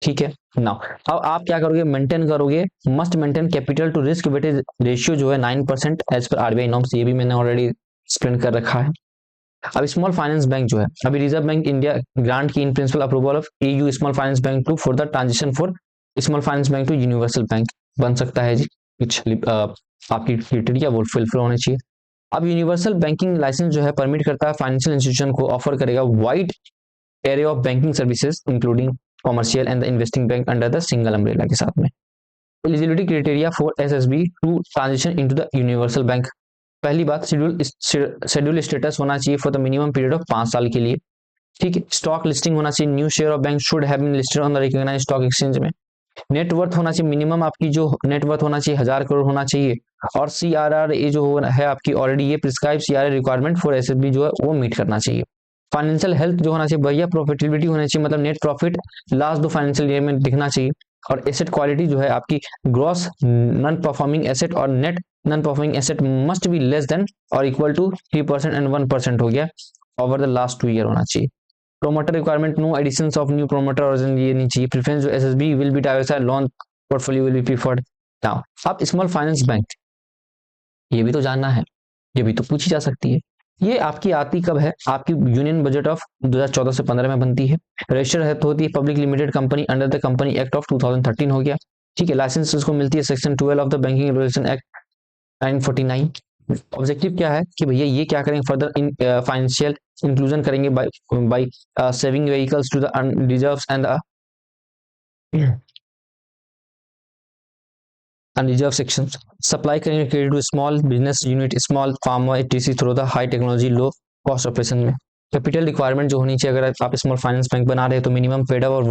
ठीक है ना। अब आप क्या करोगे, मेंटेन करोगे, must maintain capital to risk weightage ratio जो है 9% एज पर आरबीआई नॉर्म्स, ये भी मैंने ऑलरेडी एक्सप्लेन कर रखा है। अब स्मॉल फाइनेंस बैंक जो है, अभी रिजर्व बैंक इंडिया ग्रांट की in principle approval of AU small finance bank to for the transition for small finance bank to universal bank बन सकता है जी, कुछ आपकी क्राइटेरिया वो फुलफिल होने चाहिए। अब यूनिवर्सल बैंकिंग लाइसेंस जो है परमिट करता है फाइनेंशियल इंस्टीट्यूशन को ऑफर करेगा wide area of banking services including commercial and the investing bank under the single umbrella के साथ में। Eligibility criteria for SSB to transition into the universal bank, पहली बात शेड्यूल स्टेटस होना चाहिए for the minimum period of 5 साल के लिए, ठीक है। स्टॉक लिस्टिंग होना चाहिए, new share of bank should have been listed on the recognised stock exchange में। नेटवर्थ होना चाहिए, मिनिमम आपकी जो नेटवर्थ होना चाहिए 1000 करोड़ होना चाहिए। और सीआरआर ये जो है आपकी ऑलरेडी ये prescribe CRR requirement for SSB जो है वो मीट करना चाहिए। फाइनेंशियल हेल्थ जो होना चाहिए भैया, प्रॉफिटेबिलिटी होना चाहिए, मतलब net profit last 2 financial year में दिखना चाहिए। और एसेट क्वालिटी जो है आपकी ग्रॉस नॉन परफॉर्मिंग एसेट और net non performing asset must be less than और इक्वल टू 3% एंड 1% हो गया ओवर द लास्ट 2 ईयर होना चाहिए। Promoter requirement, no additions of new promoter और ये नहीं चाहिए। प्रेफरेंस जो SSB will be diversified, loan portfolio will be preferred. Now अब स्मॉल फाइनेंस बैंक, ये भी तो जानना है, ये भी तो पूछी जा सकती है। ये आपकी आती कब है, आपकी यूनियन बजट ऑफ 2014 से 15 में बनती है। रजिस्टर है तो होती है public limited company under the company act of 2013 हो गया, ठीक है। लाइसेंस इसको मिलती है section 12 of the banking regulation act 1949। Objective क्या है कि भैया ये क्या करेंगे, फर्दर फाइनेंशियल इंक्लूजन करेंगे by saving vehicles to the reserves and unreserve section, supply करेंगे credit to small business unit, small farmer etc through the high technology low cost operation में। कैपिटल रिक्वायरमेंट जो होनी चाहिए, अगर आप स्मॉल फाइनेंस बैंक बना रहे हैं तो मिनिमम पेड अप और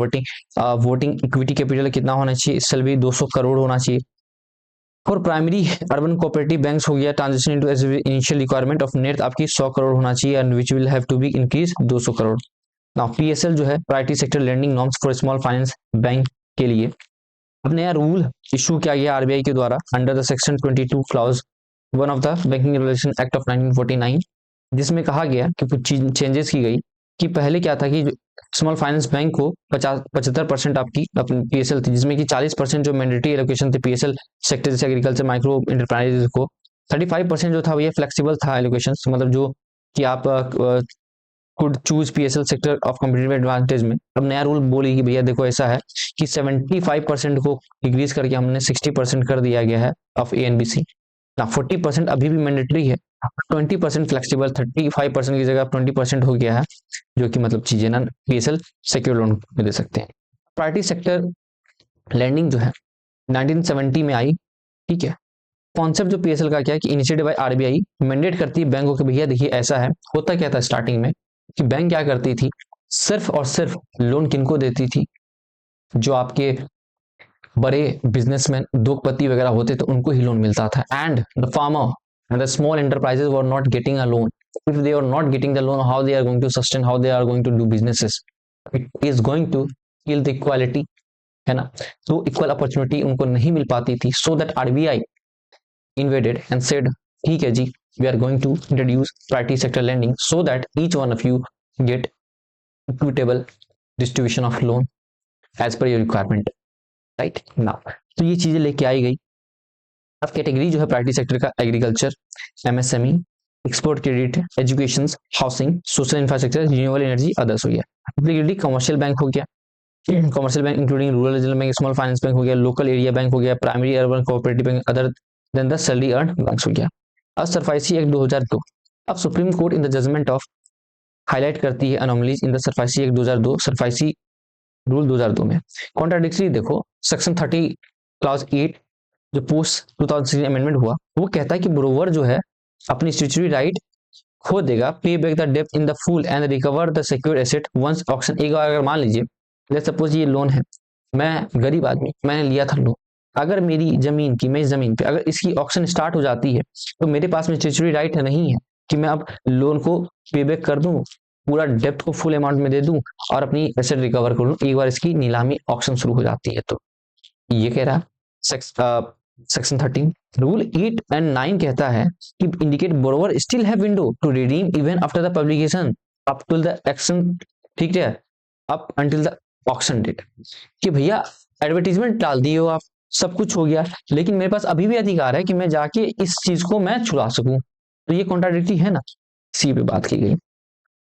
वोटिंग इक्विटी कैपिटल कितना होना चाहिए, इससे भी 200 करोड़ होना चाहिए। For primary urban cooperative banks हो गया transition into initial requirement of net आपकी 100 करोड़ होना चाहिए and which will have to be increase 200 crore. Now PSL जो है priority sector lending norms for small finance bank के लिए अब नया रूल इशू किया गया आरबीआई के द्वारा under the section 22 clause 1 of the banking regulation act of 1949, जिसमें कहा गया कि कुछ चेंजेस की गई कि पहले क्या था कि स्मॉल फाइनेंस बैंक को 75% आपकी अपनी पीएसएल थी, जिसमें कि 40% जो मैंडेटरी एलोकेशन थे पीएसएल सेक्टर जैसे एग्रीकल्चर माइक्रो एंटरप्राइजेस को, 35% जो था वो ये फ्लेक्सिबल था एलोकेशन, मतलब जो कि आप could choose PSL sector of competitive advantage में अब नया रूल बोली कि भैया देखो ऐसा है कि 75% को डिक्रीज करके हमने 60% कर दिया गया है of A and B C. 40% अभी भी मैंडेटरी है, 20% फ्लेक्सिबल, 35% की जगह 20% हो गया है, जो कि मतलब चीजें ना PSL सेक्योर लोन में दे सकते हैं। प्रायोरिटी सेक्टर लैंडिंग जो है 1970 में आई, ठीक है। कॉन्सेप्ट जो PSL का क्या है कि इनिशिएटिव बाय RBI मैंडेट करती है बैंकों के भैया देखिए ऐसा है, होता क्या था स्टार्टिंग में कि बैंक क्या करती थी, सिर्फ और सिर्फ लोन किनको देती थी, जो आपके बड़े बिजनेसमैन उद्योगपति वगैरह होते थे उनको ही लोन मिलता था। And the farmer and the small enterprises were not getting a loan. If they are not getting the loan, how they are going to sustain, how they are going to do businesses? It is going to kill the equality, है ना। तो equal opportunity उनको नहीं मिल पाती थी, so that RBI invaded and said ठीक है जी, we are going to introduce priority sector lending so that each one of you get equitable distribution of loan as per your requirement, right now। तो ये चीजें लेके आई गई। अब category जो है प्रायोरिटी सेक्टर का agriculture, MSME, export credit, education, housing, social infrastructure, renewable energy, others हो गया। एप्लीकेबिलिटी कमर्शियल बैंक हो गया, commercial bank including rural regional bank, small finance bank हो गया, लोकल एरिया बैंक हो गया, primary urban cooperative bank, other than the salary earn banks हो गया। अब सरफासी एक्ट 2002, अब supreme court in the judgement of highlight करती है anomalies in the SARFAESI act 2002, SARFAESI rule 2002 में। कॉन्ट्राडिक्टरी देखो, सेक्शन 30 क्लॉज 8 जो पोस्ट 2016 अमेंडमेंट हुआ, वो कहता है कि बोरोवर जो है अपनी स्टैट्यूटरी राइट खो देगा, पे बैक द डेब्ट in the full and recover the secured asset once auction. एक बार अगर मान लीजिए लेट्स सपोज ये लोन है, मैं गरीब आदमी, मैंने लिया था लोन, अगर मेरी जमीन की, मैं इस जमीन पे अगर इसकी ऑक्शन स्टार्ट हो जाती है तो मेरे पास में स्टैट्यूटरी राइट नहीं है कि मैं अब लोन को पे बैक कर दूं, पूरा डेब्ट को फुल अमाउंट में दे दूं और अपनी एसेट रिकवर कर लूं एक बार इसकी नीलामी ऑक्शन शुरू हो जाती है। तो ये कह रहा सेक्शन 13 रूल 8 एंड 9 कहता है कि indicate borrower still have window to redeem even after the publication up to the action, ठीक है, up until the auction date. कि भैया एडवर्टीजमेंट डाल दिए हो आप, सब कुछ हो गया, लेकिन मेरे पास अभी भी अधिकार है कि मैं जाके इस चीज को मैं छुड़ा सकूं। तो ये कॉन्ट्राडिक्टरी है ना, इसी पे बात की गई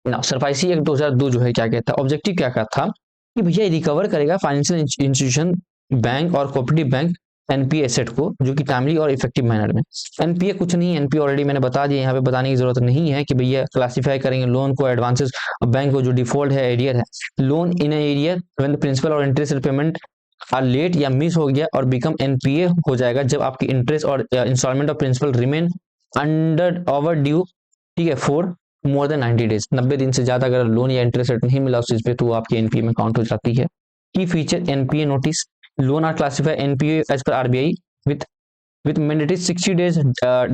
ना। सरफासी एक्ट 2002 जो है क्या कहता है, ऑब्जेक्टिव क्या था कि भैया रिकवर करेगा फाइनेंशियल इंस्टीट्यूशन, बैंक और कोऑपरेटिव बैंक एनपीए एसेट को, जो कि टाइमली और इफेक्टिव मैनर में। एनपीए कुछ नहीं, एनपीए ऑलरेडी मैंने बता दिया, यहाँ पे बताने की जरूरत नहीं है कि भैया क्लासिफाई करेंगे लोन को, एडवांसेस, बैंक को जो डिफॉल्ट है, एरियर है, loan in arrear when the principal और इंटरेस्ट पेमेंट आर लेट या मिस हो गया और बिकम एनपीए हो जाएगा जब आपकी इंटरेस्ट और instalment of principal remain under overdue, ठीक है, फॉर मोर देन 90 डेज, 90 दिन से ज्यादा अगर लोन या इंटरेस्ट रेट नहीं मिला उस चीज पे तो वो आपकी एनपीए में काउंट हो जाती है। Key feature NPA notice, loan are classify NPA as per RBI with mandatory 60 days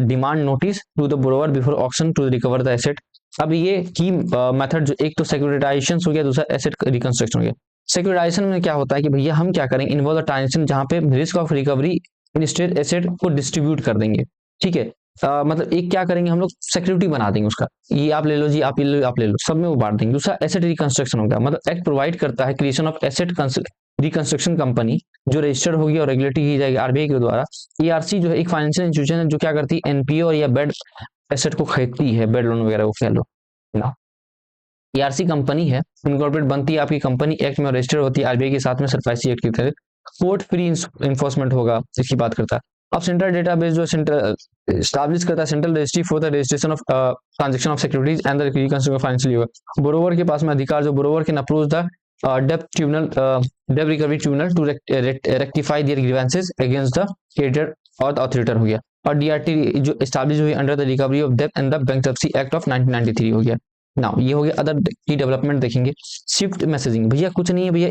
demand notice to the borrower before auction to recover the asset। अब ये की मेथड जो एक तो सिक्योरिटाइजेशन हो गया, दूसरा एसेट रिकंस्ट्रक्शन हो गया। सिक्योरिटाइजेशन में क्या होता है कि भैया हम क्या करेंगे, इन्वॉल्व ट्रांजेक्शन जहां पे risk of recovery in state asset को डिस्ट्रीब्यूट कर देंगे, ठीक है। मतलब एक क्या करेंगे हम लोग, सिक्योरिटी बना देंगे उसका, ये आप ले लो जी, आप ले लो, आप ले लो, सब में वो बांट देंगे। दूसरा एसेट रिकंस्ट्रक्शन हो गया, मतलब एक्ट प्रोवाइड करता है creation of asset reconstruction company जो रजिस्टर्ड होगी और रेगुलेटरी की जाएगी आरबीआई के द्वारा। ईआरसी जो है एक फाइनेंशियल इंस्टीट्यूशन है जो क्या करती है, एनपीए और या बेड एसेट को खरीदती है, बेड लोन वगैरह को कह लो ना। ईआरसी कंपनी है, इनकॉर्पोरेट बनती है आपकी कंपनी, एक्ट में रजिस्टर्ड होती है आरबीआई के साथ में, सरफासी एक्ट के तहत कोर्ट फ्री इन्फोर्समेंट होगा, इसकी बात करता है। अब सेंट्रल डेटाबेस जो सेंट्रल एस्टैब्लिश करता है central registry for the registration of transaction of securities and the reconstruction of financial year. Borrower के पास में अधिकार, जो borrower can approach the debt tribunal, debt recovery tribunal to rectify their grievances against the creditor और the auditor हो गया। और DRT जो establish हुई अंडर द रिकवरी ऑफ डेब्ट and the bankruptcy act of 1993 हो गया। नाउ ये हो गया। अदर की डेवलपमेंट देखेंगे, स्विफ्ट मैसेजिंग, भैया कुछ नहीं है भैया,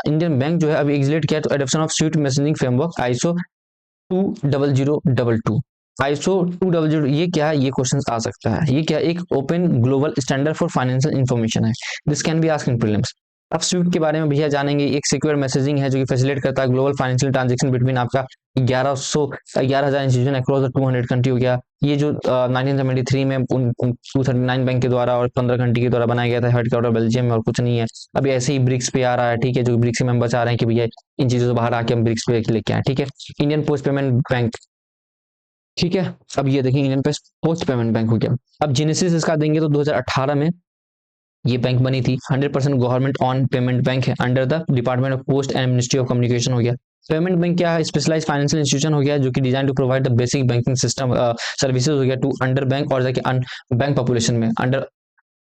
इंडियन बैंक जो है अभी एग्जिलेट किया तो adoption of Swift messaging framework ISO 20022। ISO 200, ये क्या है, ये क्वेश्चन आ सकता है, ये क्या एक open global standard for financial information है, this can be asked in prelims. अब स्विफ्ट के बारे में भैया जानेंगे, एक सिक्योर मैसेजिंग है जो कि फैसिलिटेट करता है ग्लोबल फाइनेंशियल ट्रांजैक्शन बिटवीन आपका 11,000 इंस्टीट्यूशन अक्रॉस द 200 कंट्री हो गया। ये जो 1973 में 239 बैंक के द्वारा और 15 कंट्री के द्वारा बनाया गया था, हेडक्वार्टर बेल्जियम में और कुछ नहीं है। अभी ऐसे ही ब्रिक्स पे आ रहा है, ठीक है, जो ब्रिक्स में हम बचा रहे हैं कि भैया इन चीजों से बाहर आके हम ब्रिक्स पे लेके आए, ठीक है। इंडियन पोस्ट पेमेंट बैंक, ठीक है। अब ये देखिए इंडियन पोस्ट पेमेंट बैंक हो गया। अब जेनेसिस इसका देंगे तो 2018 में ये बैंक बनी थी। 100% गवर्नमेंट ऑन पेमेंट बैंक है, under the department of post and ministry of communication हो गया। पेमेंट बैंक क्या है? स्पेशलाइज फाइनेंशियल इंस्टीट्यूशन हो गया, जो कि design to provide the basic banking system services हो गया टू अंडर बैंक और जाके बैंक पॉपुलेशन में, अंडर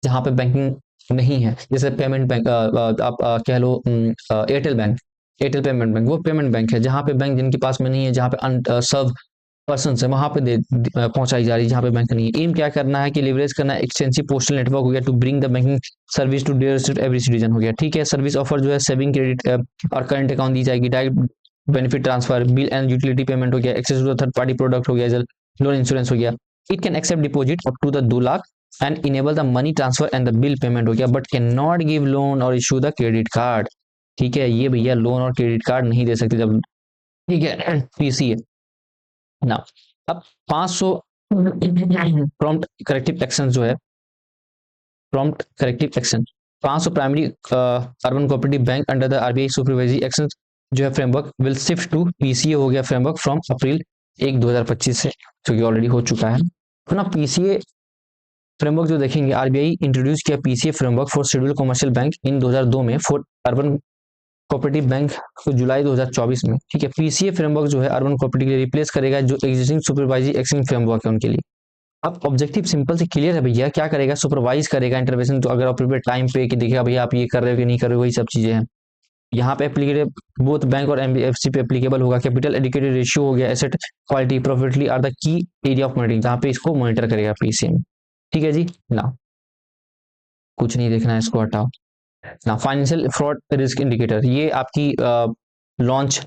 जहाँ पे बैंकिंग नहीं है, जैसे पेमेंट बैंक आप कह लो Airtel bank, Airtel payment bank, वो पेमेंट बैंक है। जहाँ पे बैंक जिनके पास में नहीं है, जहाँ पे सर्व पर्सन है, वहां पे पहुंचाई जा रही है जहाँ पे बैंक नहीं है। एम क्या करना है कि लिवरेज करना है एक्सटेंसिव पोस्टल नेटवर्क हो गया to bring the banking service to dear every citizen हो गया। ठीक है, सर्विस ऑफर जो है सेविंग क्रेडिट और करंट अकाउंट दी जाएगी, direct benefit transfer, bill and utility payment हो गया, access to the third party product हो गया, लोन इंश्योरेंस हो गया। It can accept deposit up to the 2 lakh and enable the money transfer and the bill payment हो गया, but can not give loan और issue the credit card. ठीक है, ये भैया लोन और क्रेडिट कार्ड नहीं दे सकते जब, ठीक है, पीसीए ना। अब 500 प्रॉम्प्ट करेक्टिव एक्शन जो है, prompt corrective action 500 primary urban cooperative bank under the RBI supervisory action जो है framework will shift to PCA हो गया फ्रेमवर्क फ्रॉम अप्रैल 1 2025 से, जो कि ऑलरेडी हो चुका है। तो ना पीसीए फ्रेमवर्क जो देखेंगे, आरबीआई इंट्रोड्यूस किया PCA framework for schedule commercial bank in 2002 में, फॉर अर्बन कोऑपरेटिव बैंक को जुलाई 2024 में। ठीक है, पीसीए फ्रेमवर्क जो है अर्बन कोऑपरेटिव के लिए रिप्लेस करेगा जो एग्जिस्टिंग सुपरवाइजरी एक्शन फ्रेमवर्क है उनके लिए। अब ऑब्जेक्टिव सिंपल से क्लियर है भैया, क्या करेगा? सुपरवाइज करेगा इंटरवेंशन, तो अगर अप्रोप्रिएट टाइम पे कि देखिएगा भैया आप ये कर रहे हो कि नहीं कर रहे हो, वही सब चीजें हैं। यहाँ पे एप्लीकेबल बोथ बैंक और एनबीएफसी पे एप्लीकेबल होगा। कैपिटल एडिकेटेड रेशियो हो गया, asset quality profitably are the key area of monitoring, जहाँ पे इसको मॉनिटर करेगा पीसीए में। ठीक है जी ना, कुछ नहीं देखना है, इसको हटाओ ना। फाइनेंशियल फ्रॉड रिस्क इंडिकेटर, ये आपकी लॉन्च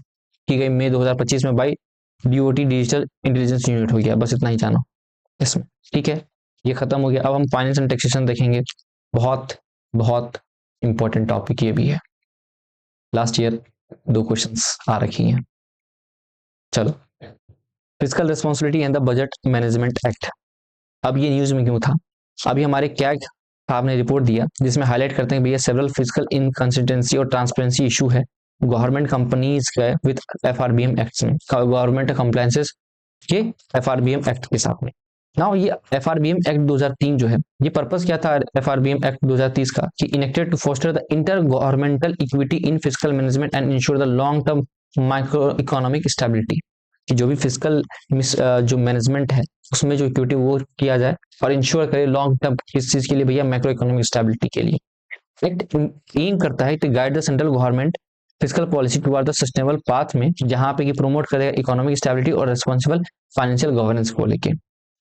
की गई मई 2025 में by DOT digital intelligence unit हो गया, बस इतना ही जानो इसमें। ठीक है, ये खत्म हो गया। अब हम फाइनेंस एंड टैक्सेशन देखेंगे, बहुत बहुत इंपॉर्टेंट टॉपिक ये भी है, लास्ट ईयर 2 क्वेश्चंस आ रखी हैं। चलो, physical responsibility and the budget management act. अब ये न्यूज में क्यों था? अभी हमारे कैग साहब ने रिपोर्ट दिया जिसमें हाईलाइट करते हैं भैया सेवरल फिजिकल इनकंसिस्टेंसी और ट्रांसपेरेंसी इशू है गवर्नमेंट कंपनीज के विद एफआरबीएम एक्ट में, गवर्नमेंट कंप्लायंसेस के एफआरबीएम एक्ट के साथ में ना। ये एफआरबीएम एक्ट 2003 जो है, ये पर्पस क्या था एफआरबीएम एक्ट 2030 का? कि enacted to foster the intergovernmental equity in physical management and ensure the long term micro economic stability, कि जो भी फिजिकल जो मैनेजमेंट है उसमें जो इक्विटी वो किया जाए और इंश्योर करे लॉन्ग टर्म, किस चीज के लिए भैया? मैक्रो इकोनॉमिक स्टेबिलिटी के लिए। एक्ट एम करता है to guide the central government physical policy toward the sustainable path में, जहां पे कि प्रमोट करेगा इकोनॉमिक स्टेबिलिटी और रिस्पॉन्सिबल फाइनेंशियल गवर्नेंस को लेके।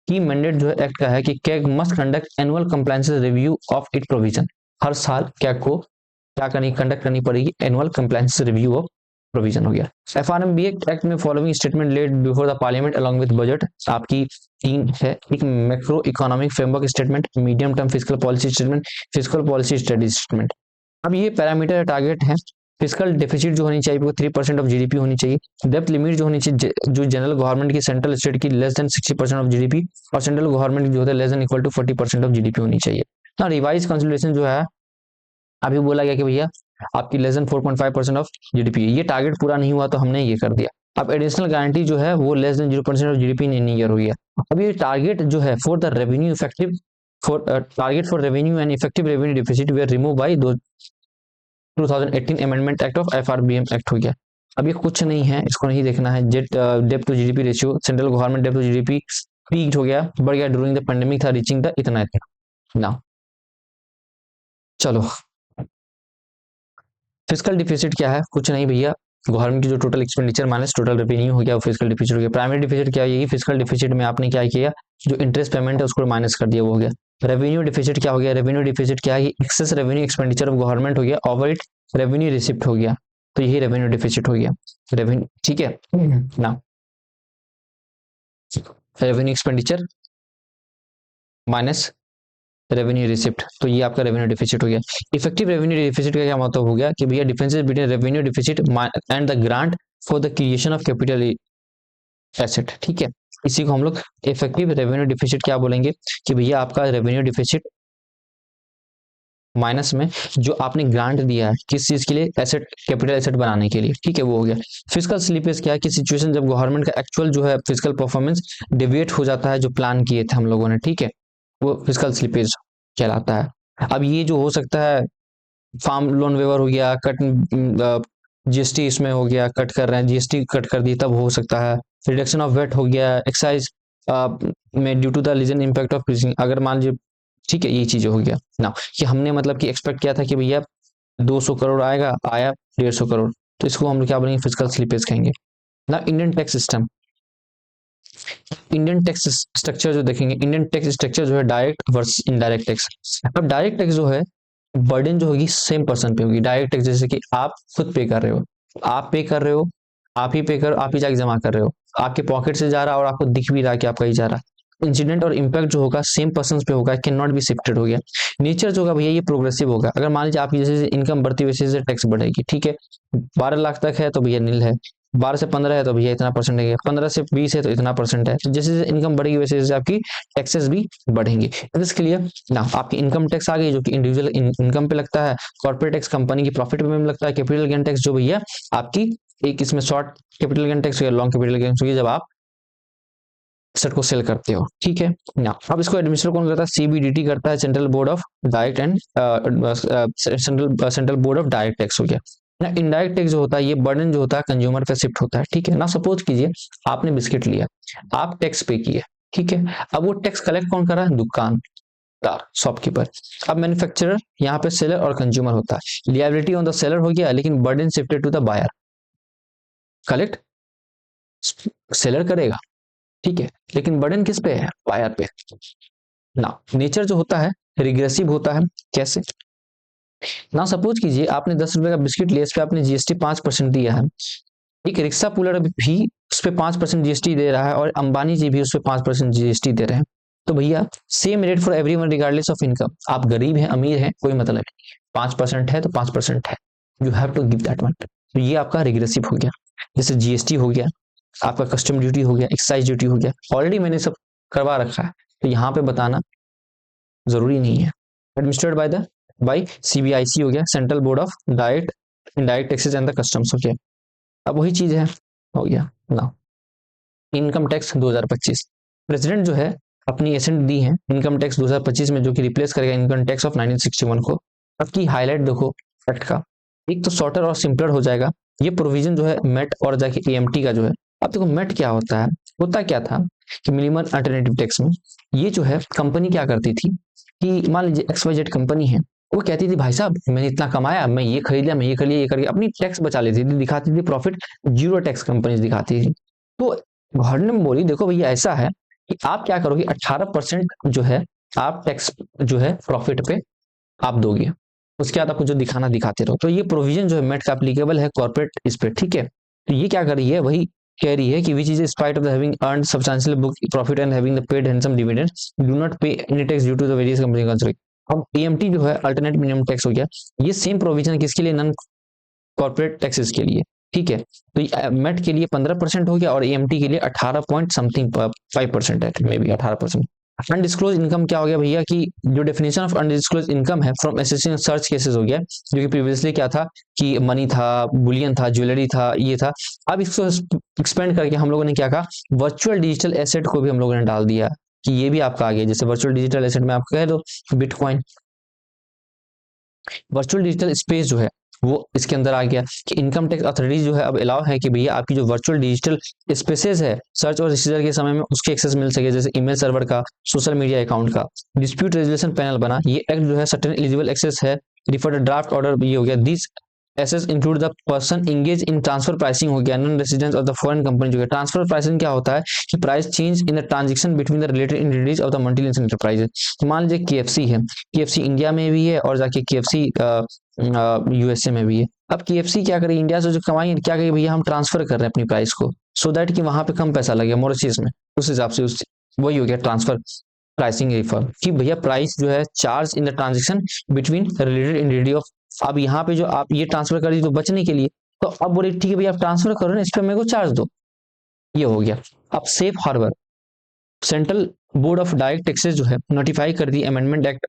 की मैंडेट जो है एक्ट का है कि CAG must conduct annual compliance review of it provision. हर साल कैग को क्या करनी, कंडक्ट करनी पड़ेगी annual compliance review of provision हो गया। एफआरबीए एक्ट में following statement laid before the parliament along with budget, आपकी 3 है। एक macro economic framework statement, medium term physical policy statement, physical policy study statement. अब ये पैरामीटर टारगेट है, physical deficit जो होनी चाहिए वो 3% ऑफ जीडीपी होनी चाहिए। डेप्थ लिमिट जो होनी चाहिए, जो जनरल गवर्नमेंट की सेंट्रल स्टेट की लेस देन 60% ऑफ जीडीपी और सेंट्रल गवर्नमेंट की जो होता है less than equal to 40% of GDP होनी चाहिए ना। रिवाइज कंसोलिडेशन जो है अभी बोला गया कि भैया आपकी लेस देन 4.5% ऑफ जीडीपी है। ये टारगेट पूरा नहीं हुआ तो हमने ये कर दिया। अब एडिशनल गारंटी जो है वो less than 0% of GDP in year हो गया। अब ये टारगेट जो है for the revenue effective for target for revenue and effective revenue deficit way remove by 2018 amendment act of FRBM act हो गया। अब ये कुछ नहीं है, इसको नहीं देखना है। डेब्ट to GDP ratio, central government डेब्ट टू जीडीपी पीक हो गया, बढ़ गया ड्यूरिंग द पेंडेमिक था रीचिंग द इतना ना। चलो, फिजिकल डिफिसिट क्या है? कुछ नहीं भैया, गवर्नमेंट की जो total expenditure minus total revenue हो गया, फिजिकल डिफिसिट हो गया। प्राइमरी डिफिसिट क्या है? यही फिजिकल डिफिसिट में आपने क्या किया, जो इंटरेस्ट पेमेंट है उसको माइनस कर दिया, वो हो गया। रेवेन्यू डिफिसिट क्या हो गया? रेवेन्यू डिफिसिट क्या है? Excess revenue expenditure of government हो गया, ओवर इट रेवेन्यू रिसिप्ट हो गया, तो यही रेवेन्यू डिफिसिट हो गया। रेवेन्यू, ठीक है ना, revenue expenditure minus revenue receipt, तो ये आपका रेवेन्यू डिफिसिट हो गया। इफेक्टिव रेवेन्यू डिफिसिट का क्या मतलब हो गया कि भैया differences between revenue deficit and the grant for the creation of capital asset. ठीक है, इसी को हम लोग इफेक्टिव रेवेन्यू डिफिसिट क्या बोलेंगे कि भैया आपका रेवेन्यू डिफिसिट माइनस में जो आपने ग्रांट दिया है किस चीज के लिए? एसेट, कैपिटल एसेट बनाने के लिए। ठीक है, वो हो गया। फिजिकल स्लिपेज क्या है कि सिचुएशन जब गवर्नमेंट का एक्चुअल जो है फिजिकल परफॉर्मेंस डिविएट हो जाता है जो प्लान किए थे हम लोगों ने, ठीक है, वो फिजिकल स्लिपेज कहलाता है। अब ये जो हो सकता है, फार्म लोन वेवर हो गया, कट जीएसटी इसमें हो गया, कट कर रहे हैं, जीएसटी कट कर दी तब हो सकता है। रिडक्शन ऑफ वेट हो गया, एक्साइज में ड्यू टू द लीजन इम्पैक्ट ऑफ प्रिसिंग, अगर मान लीजिए, ठीक है, ये चीजें हो गया ना, कि हमने मतलब कि एक्सपेक्ट किया था कि भैया 200 करोड़ आएगा, आया 150 करोड़, तो इसको हम क्या बोलेंगे, फिजिकल स्लिपेज कहेंगे ना। Indian tax system, Indian tax structure जो देखेंगे, इंडियन टैक्स स्ट्रक्चर जो है डायरेक्ट वर्सेस इनडायरेक्ट टैक्स। अब डायरेक्ट टैक्स जो है बर्डन जो होगी सेम पर्सन पे होगी। डायरेक्ट टैक्स जैसे कि आप खुद पे कर रहे हो, आप पे कर रहे हो, आप ही पे कर, आप ही जाके जमा कर रहे हो, आपके पॉकेट से जा रहा है और आपको दिख भी रहा है कि आपका ही जा रहा है। इंसिडेंट और इम्पैक्ट जो होगा सेम पर्सन पे होगा, कैन नॉट बी शिफ्टेड हो गया। नेचर जो होगा भैया ये प्रोग्रेसिव होगा। अगर मान लीजिए आपकी जैसे इनकम बढ़ती वैसे जैसे टैक्स बढ़ेगी, ठीक है, 12 लाख तक है तो भैया नील है, 12 से 15 है तो भैया इतना परसेंट है, 15 से 20 है तो इतना परसेंट है। जैसे जैसे इनकम बढ़ेगी वैसे जैसे आपकी टैक्सेस भी बढ़ेंगे। इसके लिए ना आपकी इनकम टैक्स आ गई जो कि इंडिविजुअल इनकम पे लगता है, कॉर्पोरेट टैक्स कंपनी की प्रॉफिट में लगता है, कैपिटल गेन टैक्स जो भैया आपकी एक इसमें शॉर्ट कैपिटल गेन टैक्स या लॉन्ग कैपिटल गेन टैक्स जब आप एसेट को सेल करते हो, ठीक है ना। अब इसको एडमिनिस्टर कौन करता है, सीबीडीटी करता है, central board of direct and central board of direct tax हो गया ना। इनडायरेक्ट टैक्स जो होता है ये बर्डन जो होता है कंज्यूमर पे शिफ्ट होता है, ठीक है ना। सपोज कीजिए आपने बिस्किट लिया, आप टैक्स पे किए, ठीक है, अब वो टैक्स कलेक्ट कौन कर रहा है, दुकानदार, शॉपकीपर। अब मैन्युफैक्चरर यहाँ पे सेलर और कंज्यूमर होता है, लिएबिलिटी ऑन द सेलर हो गया, लेकिन burden shifted to the buyer. Collect seller करेगा, ठीक है, लेकिन बर्डन किस पे है, बायर पे ना। नेचर जो होता है रिग्रेसिव होता है। कैसे ना, सपोज कीजिए आपने 10 रुपए का बिस्किट लिया, इस पे आपने जीएसटी 5% दिया है, एक रिक्शा पुलर भी उस पर 5% जीएसटी दे रहा है और अंबानी जी भी उस पर 5% जीएसटी दे रहे हैं। तो भैया same rate for everyone regardless of income. आप गरीब हैं अमीर हैं कोई मतलब नहीं, 5% है तो 5% है, you have to give that one. तो ये आपका रिग्रेसिव हो गया। जैसे जीएसटी हो गया, आपका कस्टम ड्यूटी हो गया, एक्साइज ड्यूटी हो गया, ऑलरेडी मैंने सब करवा रखा है, तो यहाँ पे बताना जरूरी नहीं है। एडमिनिस्ट्रेटेड बाय सीबीआईसी हो गया, central board of direct indirect taxes and the customs हो गया। अब वही चीज है, हो गया ना। इनकम टैक्स 2025 प्रेसिडेंट जो है अपनी एसेंट दी है इनकम टैक्स 2025 में, जो कि रिप्लेस करेगा इनकम टैक्स ऑफ 1961 को। अब की हाईलाइट देखो एक्ट का, एक तो शॉर्टर और सिंपलर हो जाएगा। ये प्रोविजन जो है मेट और जाके एएमटी का जो है। अब देखो मेट क्या होता है, होता क्या था कि मिनिमम अल्टरनेटिव टैक्स में ये जो है कंपनी क्या करती थी कि मान लीजिए XYZ कंपनी है, वो कहती थी भाई साहब मैंने इतना कमाया, मैं ये खरीद लिया, मैं ये कर लिया, ये करके अपनी टैक्स बचा लेती थी, दिखाती थी प्रॉफिट, जीरो टैक्स कंपनी दिखाती थी। तो गवर्नमेंट ने बोली देखो भैया ऐसा है कि आप क्या करोगे, 18% जो है आप टैक्स जो है प्रॉफिट पे आप दोगे, उसके बाद आपको जो दिखाना दिखाते रहो। तो ये प्रोविजन जो है मेट का एप्लीकेबल है कॉर्पोरेट इस पे, ठीक है। तो ये क्या कर रही है, वही कह रही है कि which is spite of the having earned substantial book profit and having the paid handsome dividends do not pay any tax due to the various company concern. अब एएमटी जो है अल्टरनेट मिनिमम टैक्स हो गया, ये same provision किसके लिए, non corporate taxes के लिए, ठीक है। तो मेट के लिए 15% हो गया और एएमटी के लिए 18 पॉइंट समथिंग 5% है, मे बी 18%। अनडिस्क्लोज इनकम क्या हो गया भैया, कि जो डेफिनेशन ऑफ अनडिस्क्लोज इनकम है फ्रॉम एसेसिंग सर्च केसेस हो गया, जो कि प्रीवियसली क्या था कि मनी था, बुलियन था, ज्वेलरी था, ये था। अब इसको एक्सपेंड करके हम लोगों ने क्या कहा, वर्चुअल डिजिटल एसेट को भी हम लोगों ने डाल दिया कि ये भी आपका आ गया। जैसे वर्चुअल डिजिटल एसेट में आप कह दो बिटकॉइन, वर्चुअल डिजिटल स्पेस जो है वो इसके अंदर आ गया कि इनकम टैक्स अथॉरिटीज जो है अब अलाउ है कि भैया आपकी जो वर्चुअल डिजिटल स्पेसेस है सर्च और रिसीजर के समय में उसके एक्सेस मिल सके, जैसे ईमेल सर्वर का, सोशल मीडिया अकाउंट का। डिस्प्यूट रेजोल्यूशन पैनल बना, ये एक्ट जो है सर्टेन एलिजिबल एक्सेस है, रिफर ड्राफ्ट ऑर्डर ये हो गया। This assess include the person engage in transfer pricing हो गया, non residence of the foreign company जो है। ट्रांसफर प्राइसिंग क्या होता है कि price change in the transaction between the related entities of the multinational enterprises. तो मान लीजिए केएफसी है, केएफसी इंडिया में भी है और जाके केएफसी यूएसए में भी है। अब केएफसी क्या करे, इंडिया से जो कमाई क्या करेगी भैया, हम ट्रांसफर कर रहे हैं अपनी प्राइस को, सो दैट कि वहां पे कम पैसा लगे मॉरिशस में, उस हिसाब से उस वही हो गया ट्रांसफर प्राइसिंग रिफर कि भैया प्राइस जो है charge in the transaction between related entity of. अब यहाँ पे जो आप ये ट्रांसफर कर दी तो बचने के लिए, तो अब बोले ठीक है भैया आप ट्रांसफर करो ना, इस पर मेरे को चार्ज दो, ये हो गया। अब safe harbour, central board of direct taxes जो है नोटिफाई कर दी amendment act,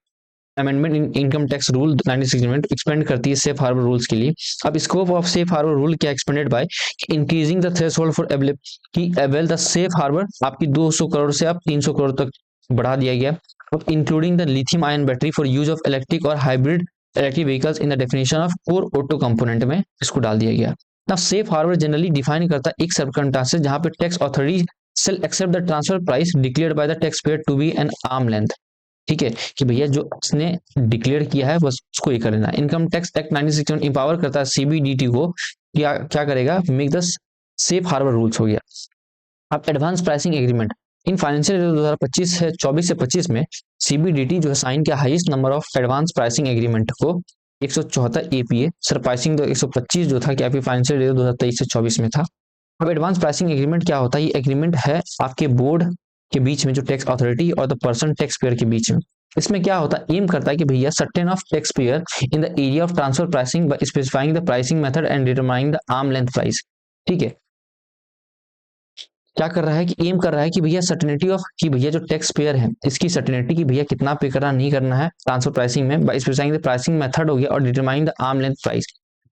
amendment in income tax rule 1961 expand करती है सेफ हार्बर रूल्स के लिए। अब scope of safe harbour rule क्या expanded by increasing the threshold for avail the safe harbour, आपकी 200 करोड़ से अब 300 करोड़ तक बढ़ा दिया गया। Including the lithium ion battery for use of electric और hybrid electric vehicles in the definition of core auto component में इसको डाल दिया गया। ना सेफ हार्बर जनरली डिफाइन करता है एक सर्कमस्टेंसेस जहां पे tax authority shall accept the transfer price declared by the taxpayer to be an arm length। ठीक है कि भैया जो उसने डिक्लेयर किया है बस उसको ही कर लेना। इनकम टैक्स एक्ट 1961 इंपावर करता है सीबीडीटी को क्या करेगा, make the safe harbour rules हो गया। अब advance pricing agreement in financial year 2025 से 24 से 25 में सीबीडीटी जो है साइन किया highest number of advance pricing agreement को 174 एपीए, सरप्राइसिंग तो 125 जो था कि आपकी फाइनेंशियल ईयर 2023 से 24 में था। अब एडवांस प्राइसिंग एग्रीमेंट क्या होता है, ये एग्रीमेंट है आपके बोर्ड के बीच में जो टैक्स अथॉरिटी और द पर्सन टैक्स पेयर के बीच में। इसमें क्या होता है, एम करता है कि भैया certain of tax payer in the area of transfer pricing by specifying the pricing method and determining the arm length price. ठीक है, क्या कर रहा है कि एम कर रहा है कि भैया सर्टेनिटी ऑफ कि भैया जो टैक्स पेयर है इसकी सर्टेनिटी कि भैया कितना पे करना नहीं करना है ट्रांसफर प्राइसिंग में by specifying the pricing method हो गया और determining the arm length price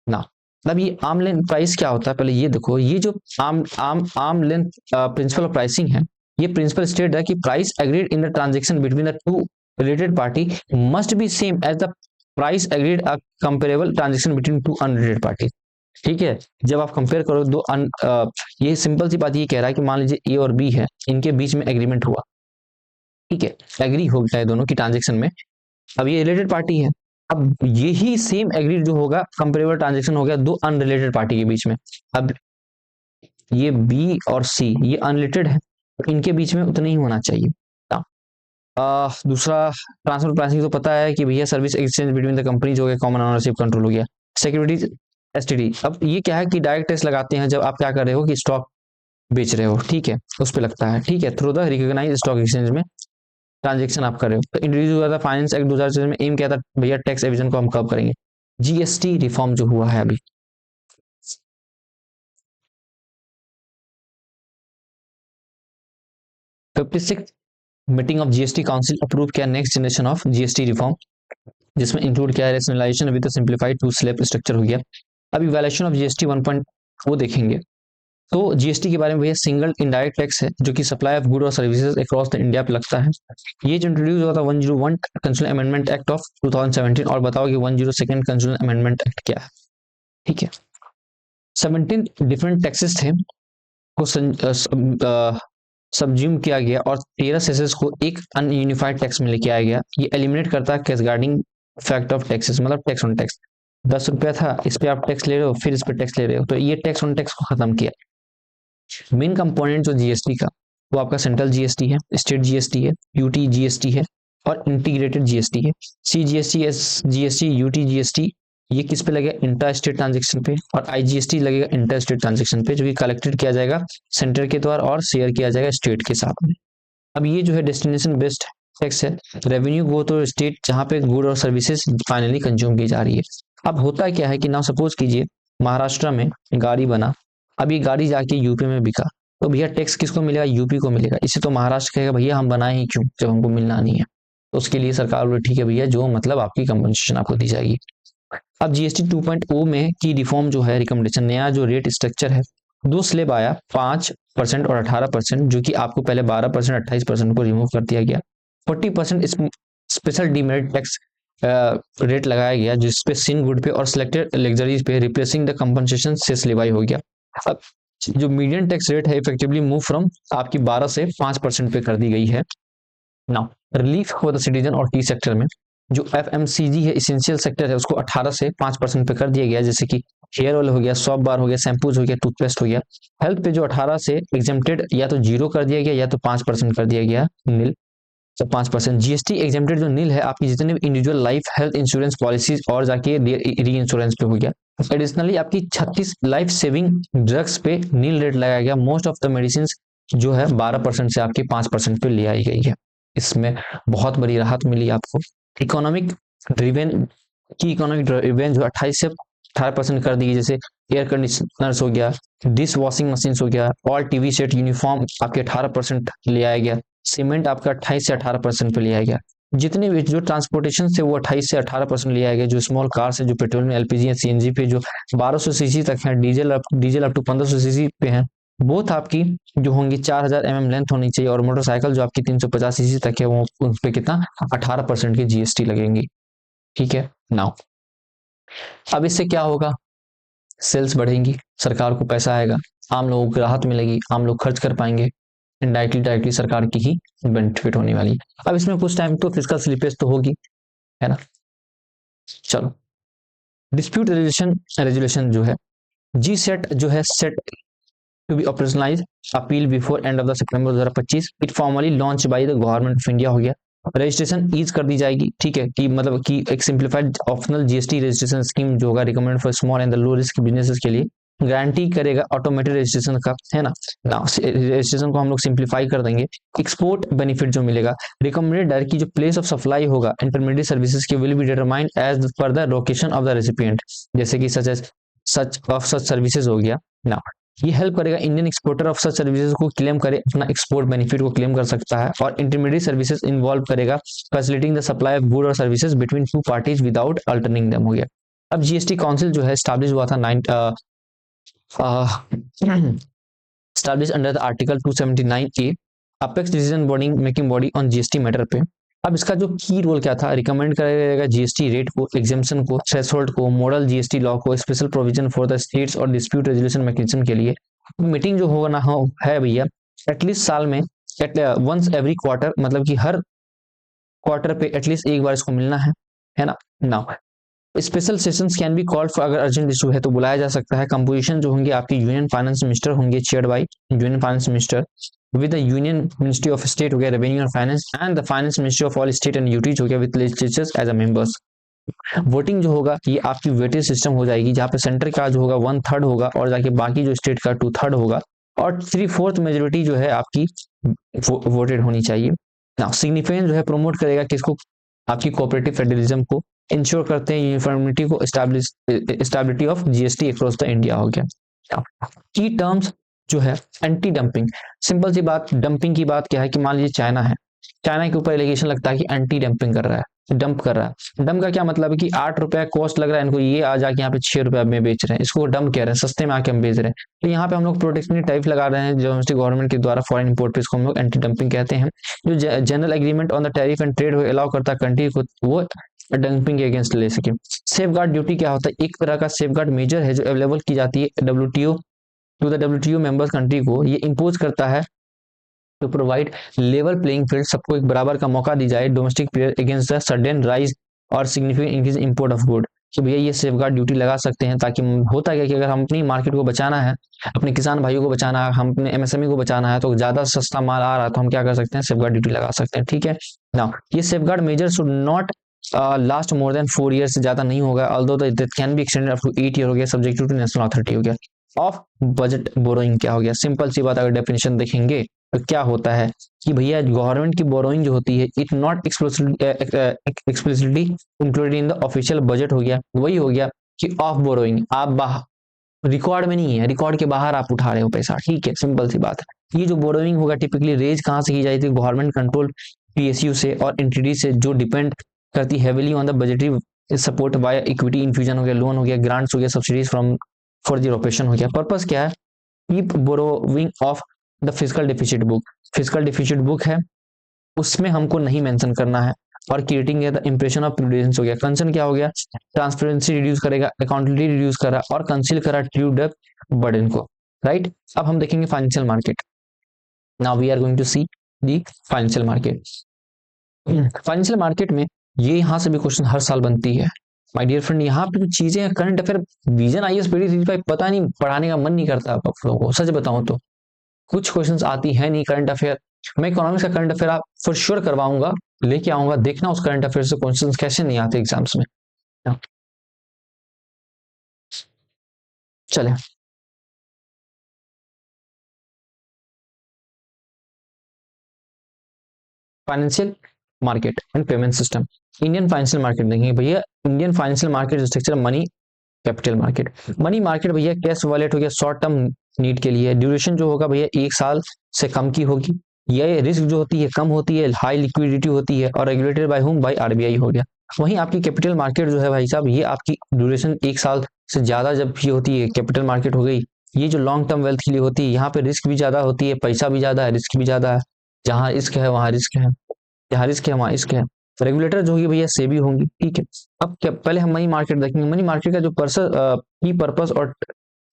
ना। अब ये आर्म लेंथ प्राइस क्या होता है, पहले ये देखो, ये जो arm length principle of pricing है, ये प्रिंसिपल स्टेट है कि price agreed in the transaction between the two related party must be same as the price agreed a comparable transaction between two unrelated party. ठीक है, जब आप compare करो दो ये सिंपल सी बात ये कह रहा है कि मान लीजिए ए और बी है, इनके बीच में एग्रीमेंट हुआ, ठीक है, एग्री हो गया है दोनों की ट्रांजेक्शन में। अब ये रिलेटेड पार्टी है, अब यही सेम एग्रीड जो होगा कंपेरेबल ट्रांजेक्शन हो गया दो अनरिलेटेड पार्टी के बीच में। अब ये बी और सी ये अनरिलेटेड है, इनके बीच में उतना ही होना चाहिए। दूसरा ट्रांसफर प्राइसिंग तो पता है कि भैया service exchange between the companies हो गया, कॉमन ओनरशिप कंट्रोल हो गया। सिक्योरिटीज एसटीडी, अब ये क्या है कि डायरेक्ट टैक्स लगाते हैं जब आप क्या कर रहे हो कि स्टॉक बेच रहे हो, ठीक है, उस पर लगता है, ठीक है, through the recognised stock exchange में ट्रांजैक्शन आप कर रहे हो। तो इंट्रोड्यूस हुआ था फाइनेंस एक्ट 2006 में, एम क्या था भैया टैक्स एविजन को हम कब करेंगे, जीएसटी रिफॉर्म जो हुआ है अभी। Meeting of GST council approve किया next generation of GST reform, जिसमें इंक्लूड किया rationalisation with simplified two slab structure हो गया। अब इवैल्यूएशन ऑफ जीएसटी 1.0 देखेंगे तो जीएसटी के बारे में भैया सिंगल इनडायरेक्ट टैक्स है जो कि सप्लाई ऑफ गुड और सर्विसेज अक्रॉस द इंडिया पे लगता है। ये जो इंट्रोड्यूस हुआ था 101 कंस्यूमर अमेंडमेंट एक्ट ऑफ 2017, और बताओ कि 102 कंस्यूमर अमेंडमेंट एक्ट क्या है। ठीक है, 17 डिफरेंट टैक्सेस थे को सबज्यूम किया गया और 13 सेसेस को एक अनयूनिफाइड टैक्स में लेके आया गया। ये एलिमिनेट करता है कैस्केडिंग इफेक्ट ऑफ टैक्सेस, मतलब टैक्स ऑन टैक्स। 10 रुपया था, इस पे आप टैक्स ले रहे हो, फिर इस पे टैक्स ले रहे हो, तो ये टैक्स ऑन टैक्स को खत्म किया। मेन कंपोनेंट जो जीएसटी का वो आपका सेंट्रल जीएसटी है, स्टेट जीएसटी है, यूटी जीएसटी है और इंटीग्रेटेड जीएसटी है। सीजीएसटी, एसजीएसटी, यूटी जीएसटी ये किस पे लगेगा, इंटर स्टेट ट्रांजेक्शन पे, और आईजीएसटी लगेगा इंटर स्टेट ट्रांजेक्शन पे, जो कि कलेक्टेड किया जाएगा सेंटर के द्वारा और शेयर किया जाएगा स्टेट के साथ में। अब ये जो है डेस्टिनेशन बेस्ड टैक्स है, रेवेन्यू गो तो स्टेट जहाँ पे गुड और सर्विसेज फाइनली कंज्यूम की जा रही है। अब होता क्या है कि ना सपोज कीजिए महाराष्ट्र में गाड़ी बना, अब ये गाड़ी जाके यूपी में बिका, तो भैया टैक्स किसको मिलेगा, यूपी को मिलेगा। इसे तो महाराष्ट्र कहेगा भैया हम बनाए ही क्यों जब हमको मिलना नहीं है, तो उसके लिए सरकार बोले ठीक है भैया जो मतलब आपकी कंपनसेशन आपको दी जाएगी। अब जीएसटी 2.0 में की रिफॉर्म जो है रिकमेंडेशन, नया जो रेट स्ट्रक्चर है, दो स्लेब आया 5% और 18%, जो कि आपको पहले 12% 28% को रिमूव कर दिया गया। 40% स्पेशल डीमेरिट टैक्स रेट लगाया गया जिसपे सिन गुड पे और सिलेक्टेड लग्जरीज पे रिप्लेसिंग द कंपनसेशन सेस लेवाई हो गया। अब जो मीडियम टैक्स रेट है इफेक्टिवली मूव फ्रॉम आपकी 12 से 5% पे कर दी गई है। Now relief for the citizen और टी सेक्टर में जो एफएमसीजी है, इसेंशियल सेक्टर है, उसको 18 से 5% पे कर दिया गया, जैसे कि हेयर ऑयल हो गया, सॉप बार हो गया, शैम्पूज हो गया, टूथपेस्ट हो गया। हेल्थ पे जो 18 से एग्जेम्प्टेड या तो 0 कर दिया गया या तो 5% कर दिया गया, नील। तो 5% जीएसटी एग्जेम्प्टेड जो नील है आपकी जितने भी individual life health insurance policies और जाके री इंश्योरेंस पे हो गया। एडिशनली आपकी 36 लाइफ सेविंग ड्रग्स पे नील रेट लगाया गया। मोस्ट ऑफ द मेडिसिन जो है 12% से आपकी 5% पे ले आई गई है। इसमें बहुत बड़ी राहत मिली आपको। इकोनॉमिक ड्रिवेन जो 28 से 18% कर दी, जैसे एयर कंडीशनर्स हो गया, डिश वॉशिंग मशीन हो गया, ऑल टीवी सेट यूनिफॉर्म आपके 18% ले आया गया। सीमेंट आपका 28 से 18% पे ले आया गया। जितने भी जो ट्रांसपोर्टेशन से वो 28 से 18% ले आया गया। जो स्मॉल कार से जो पेट्रोल में एलपीजी या सीएनजी पे जो 1200 सीसी तक है, डीजल अप टू 1500 सीसी पे है, बोथ आपकी जो होंगी 4000 लेंथ होनी चाहिए, और मोटरसाइकिल जो आपकी 350 सीसी तक है वो उस पर कितना 18% की जीएसटी लगेंगी। ठीक है नाउ, अब इससे क्या होगा, सेल्स बढ़ेंगी, सरकार को पैसा आएगा, आम लोगों को राहत मिलेगी, आम लोग खर्च कर पाएंगे, इनडायरेक्टली डायरेक्टली सरकार की ही बेनिफिट होने वाली। अब इसमें कुछ टाइम तो फिजिकल स्लिपेज तो होगी, है ना। चलो, डिस्प्यूट रेजुलेशन जो है, जी सेट जो है, set to be operationalise appeal before end of the September 2025, it formally launch by the government of India हो गया। रजिस्ट्रेशन ईज कर दी जाएगी, ठीक है, कि मतलब कि एक simplified optional GST registration scheme जो होगा recommend for small and the low risk businesses के लिए, गारंटी करेगा ऑटोमेटेड रजिस्ट्रेशन का, है ना। रजिस्ट्रेशन को हम लोग सिंप्लीफाई कर देंगे। एक्सपोर्ट बेनिफिट जो मिलेगा, रिकमेंडेड डायर की जो प्लेस ऑफ सप्लाई होगा इंटरमीडिएट सर्विसेज के will be determined as per the location of the recipient, जैसे कि सच सर्विसेज हो गया ना। ये हेल्प करेगा Indian exporter of such services को क्लेम करे, अपना एक्सपोर्ट बेनिफिट को क्लेम कर सकता है। और इंटरमीडिएट सर्विसेज इन्वॉल्व करेगा facilitating the supply of good और services between two parties without altering them हो गया। अब जीएसटी काउंसिल जो है स्टैब्लिश हुआ था established under the article 279A, apex decision body making body on GST matter पे। अब इसका जो की रोल क्या था, रिकमेंड करेगा जीएसटी रेट को, एग्जेम्पशन को, थ्रेशोल्ड को, मॉडल जीएसटी लॉ को, special provision for the states और डिस्प्यूट रेजोल्यूशन मैकेनिज्म के लिए। मीटिंग जो होगा ना है भैया, एटलीस्ट साल में वंस एवरी क्वार्टर, मतलब कि हर क्वार्टर पे एटलीस्ट एक बार इसको मिलना है ना। Now special sessions can be called for, अगर अर्जेंट इशू है तो बुलाया जा सकता है। कंपोजिशन जो होंगे आपकी यूनियन फाइनेंस मिनिस्टर होंगे, chaired by union finance minister with the union ministry of state हो गया, रेवेन्यू और finance, and the finance ministry of all state and UTs हो गया with legislatures as a members. Voting जो होगा ये आपकी वेटेज सिस्टम हो जाएगी, जहां पे सेंटर का जो होगा 1/3 होगा और जाके बाकी जो स्टेट का 2/3 होगा, और 3/4 मेजोरिटी जो है आपकी वोटेड होनी चाहिए ना। सिग्निफिकेंस जो है प्रमोट करेगा किसको, आपकी कोऑपरेटिव फेडरलिज्म को, इंश्योर करते हैं यूनिफॉर्मिटी को, stability of GST across the India हो गया। की टर्म्स जो है एंटी डंपिंग, सिंपल सी बात, डंपिंग की बात क्या है कि मान लीजिए चाइना है, चाइना के ऊपर एलिगेशन लगता है कि एंटी डंपिंग कर रहा है, डंप कर रहा है। डंप का क्या मतलब है कि 8 रुपया कॉस्ट लग रहा है इनको, ये आ जाके यहाँ पे 6 रुपया में बेच रहे हैं, इसको डंप कह रहे हैं, सस्ते में आके हम बेच रहे हैं। तो यहाँ पे हम लोग प्रोटेक्शनरी टैरिफ लगा रहे हैं डोमेस्टिक गवर्नमेंट के द्वारा फॉरेन इंपोर्ट पे, इसको हम लोग एंटी डंपिंग कहते हैं। जो general agreement on the tariff and trade allow करता है कंट्री को, वो डंपिंग के अगेंस्ट ले सके। सेफ गार्ड ड्यूटी क्या होता है, एक तरह का सेफ गार्ड मेजर है जो अवेलेबल की जाती है WTO to the WTO members country को, ये इंपोज करता है to provide level playing field, सबको एक बराबर का मौका दी जाए domestic player against the sudden rise और significant increase import of good. तो भैया ये सेफ गार्ड ड्यूटी लगा सकते हैं, ताकि होता क्या कि अगर हम अपनी मार्केट को बचाना है, अपने किसान भाइयों को बचाना है, हम अपने एमएसएमई को बचाना है, तो ज्यादा सस्ता माल आ रहा है तो हम क्या कर सकते हैं, सेफ गार्ड ड्यूटी लगा सकते हैं। ठीक है ना, ये safeguard measure should not last more than 4 year से ज्यादा नहीं होगा, although that can be extended up to 8 year हो गया, सब्जेक्ट टू नेशनल अथॉरिटी हो गया। ऑफ बजट बोरोइंग क्या हो गया, सिंपल सी बात, अगर डेफिनेशन देखेंगे तो क्या होता है कि भैया गवर्नमेंट की बोरोइंग जो होती है, it not explicitly included in the official budget हो गया, वही हो गया कि ऑफ बोरोइंग, आप बाहर रिकॉर्ड में नहीं है, रिकॉर्ड के बाहर आप उठा रहे हो पैसा। ठीक है, सिंपल सी बात है। ये जो बोरोइंग होगा टिपिकली रेज कहाँ से की जाती है, गवर्नमेंट कंट्रोल पीएसयू से और एंटिटी से, जो डिपेंड करती heavily on the budgetary support by equity infusion हो गया, लोन हो गया, ग्रांट्स हो गया, subsidies from for the operation हो गया। पर्पस क्या है, keep borrowing of the physical deficit book, physical deficit book है उसमें हमको नहीं मेंशन करना है। और creating the impression of prudence हो गया, कंसर्न क्या हो गया, ट्रांसपेरेंसी रिड्यूस करेगा, अकाउंटेबिलिटी रिड्यूस करा और कंसील करा ट्रू डेट बर्डन को। राइट, अब हम देखेंगे financial market. Now we are going to see the financial market. Financial market में ये यहाँ से भी क्वेश्चन हर साल बनती है माय डियर फ्रेंड। यहाँ पे जो चीजें हैं current affair, vision IAS PD पता नहीं, पढ़ाने का मन नहीं करता आप लोगों को, सच बताऊं तो कुछ क्वेश्चंस आती है नहीं करंट अफेयर। मैं इकोनॉमिक्स का करंट अफेयर आप फॉर श्योर करवाऊंगा, लेके आऊंगा, देखना उस करंट अफेयर से क्वेश्चंस कैसे नहीं आते एग्जाम्स में। चले, financial market and payment system. Indian financial market देखेंगे भैया, Indian financial market structure money capital market. Money market भैया कैश वॉलेट हो गया, शॉर्ट टर्म नीड के लिए, ड्यूरेशन जो होगा भैया 1 साल से कम की होगी, ये रिस्क जो होती है कम होती है, हाई लिक्विडिटी होती है, और regulated by whom, by RBI हो गया। वहीं आपकी कैपिटल मार्केट जो है भाई साहब, ये आपकी ड्यूरेशन 1 साल से ज्यादा जब ये होती है, कैपिटल मार्केट हो गई, ये जो लॉन्ग टर्म वेल्थ के लिए होती है, यहाँ पे रिस्क भी ज्यादा होती है, पैसा भी ज्यादा है, रिस्क भी ज्यादा है। जहाँ रिस्क है वहाँ रिस्क है, जहाँ रिस्क है वहाँ रिस्क है। रेगुलेटर जो होगी भैया सेबी होंगी, ठीक है। अब क्या, पहले हम मनी मार्केट देखेंगे। मनी मार्केट का जो की पर्पस और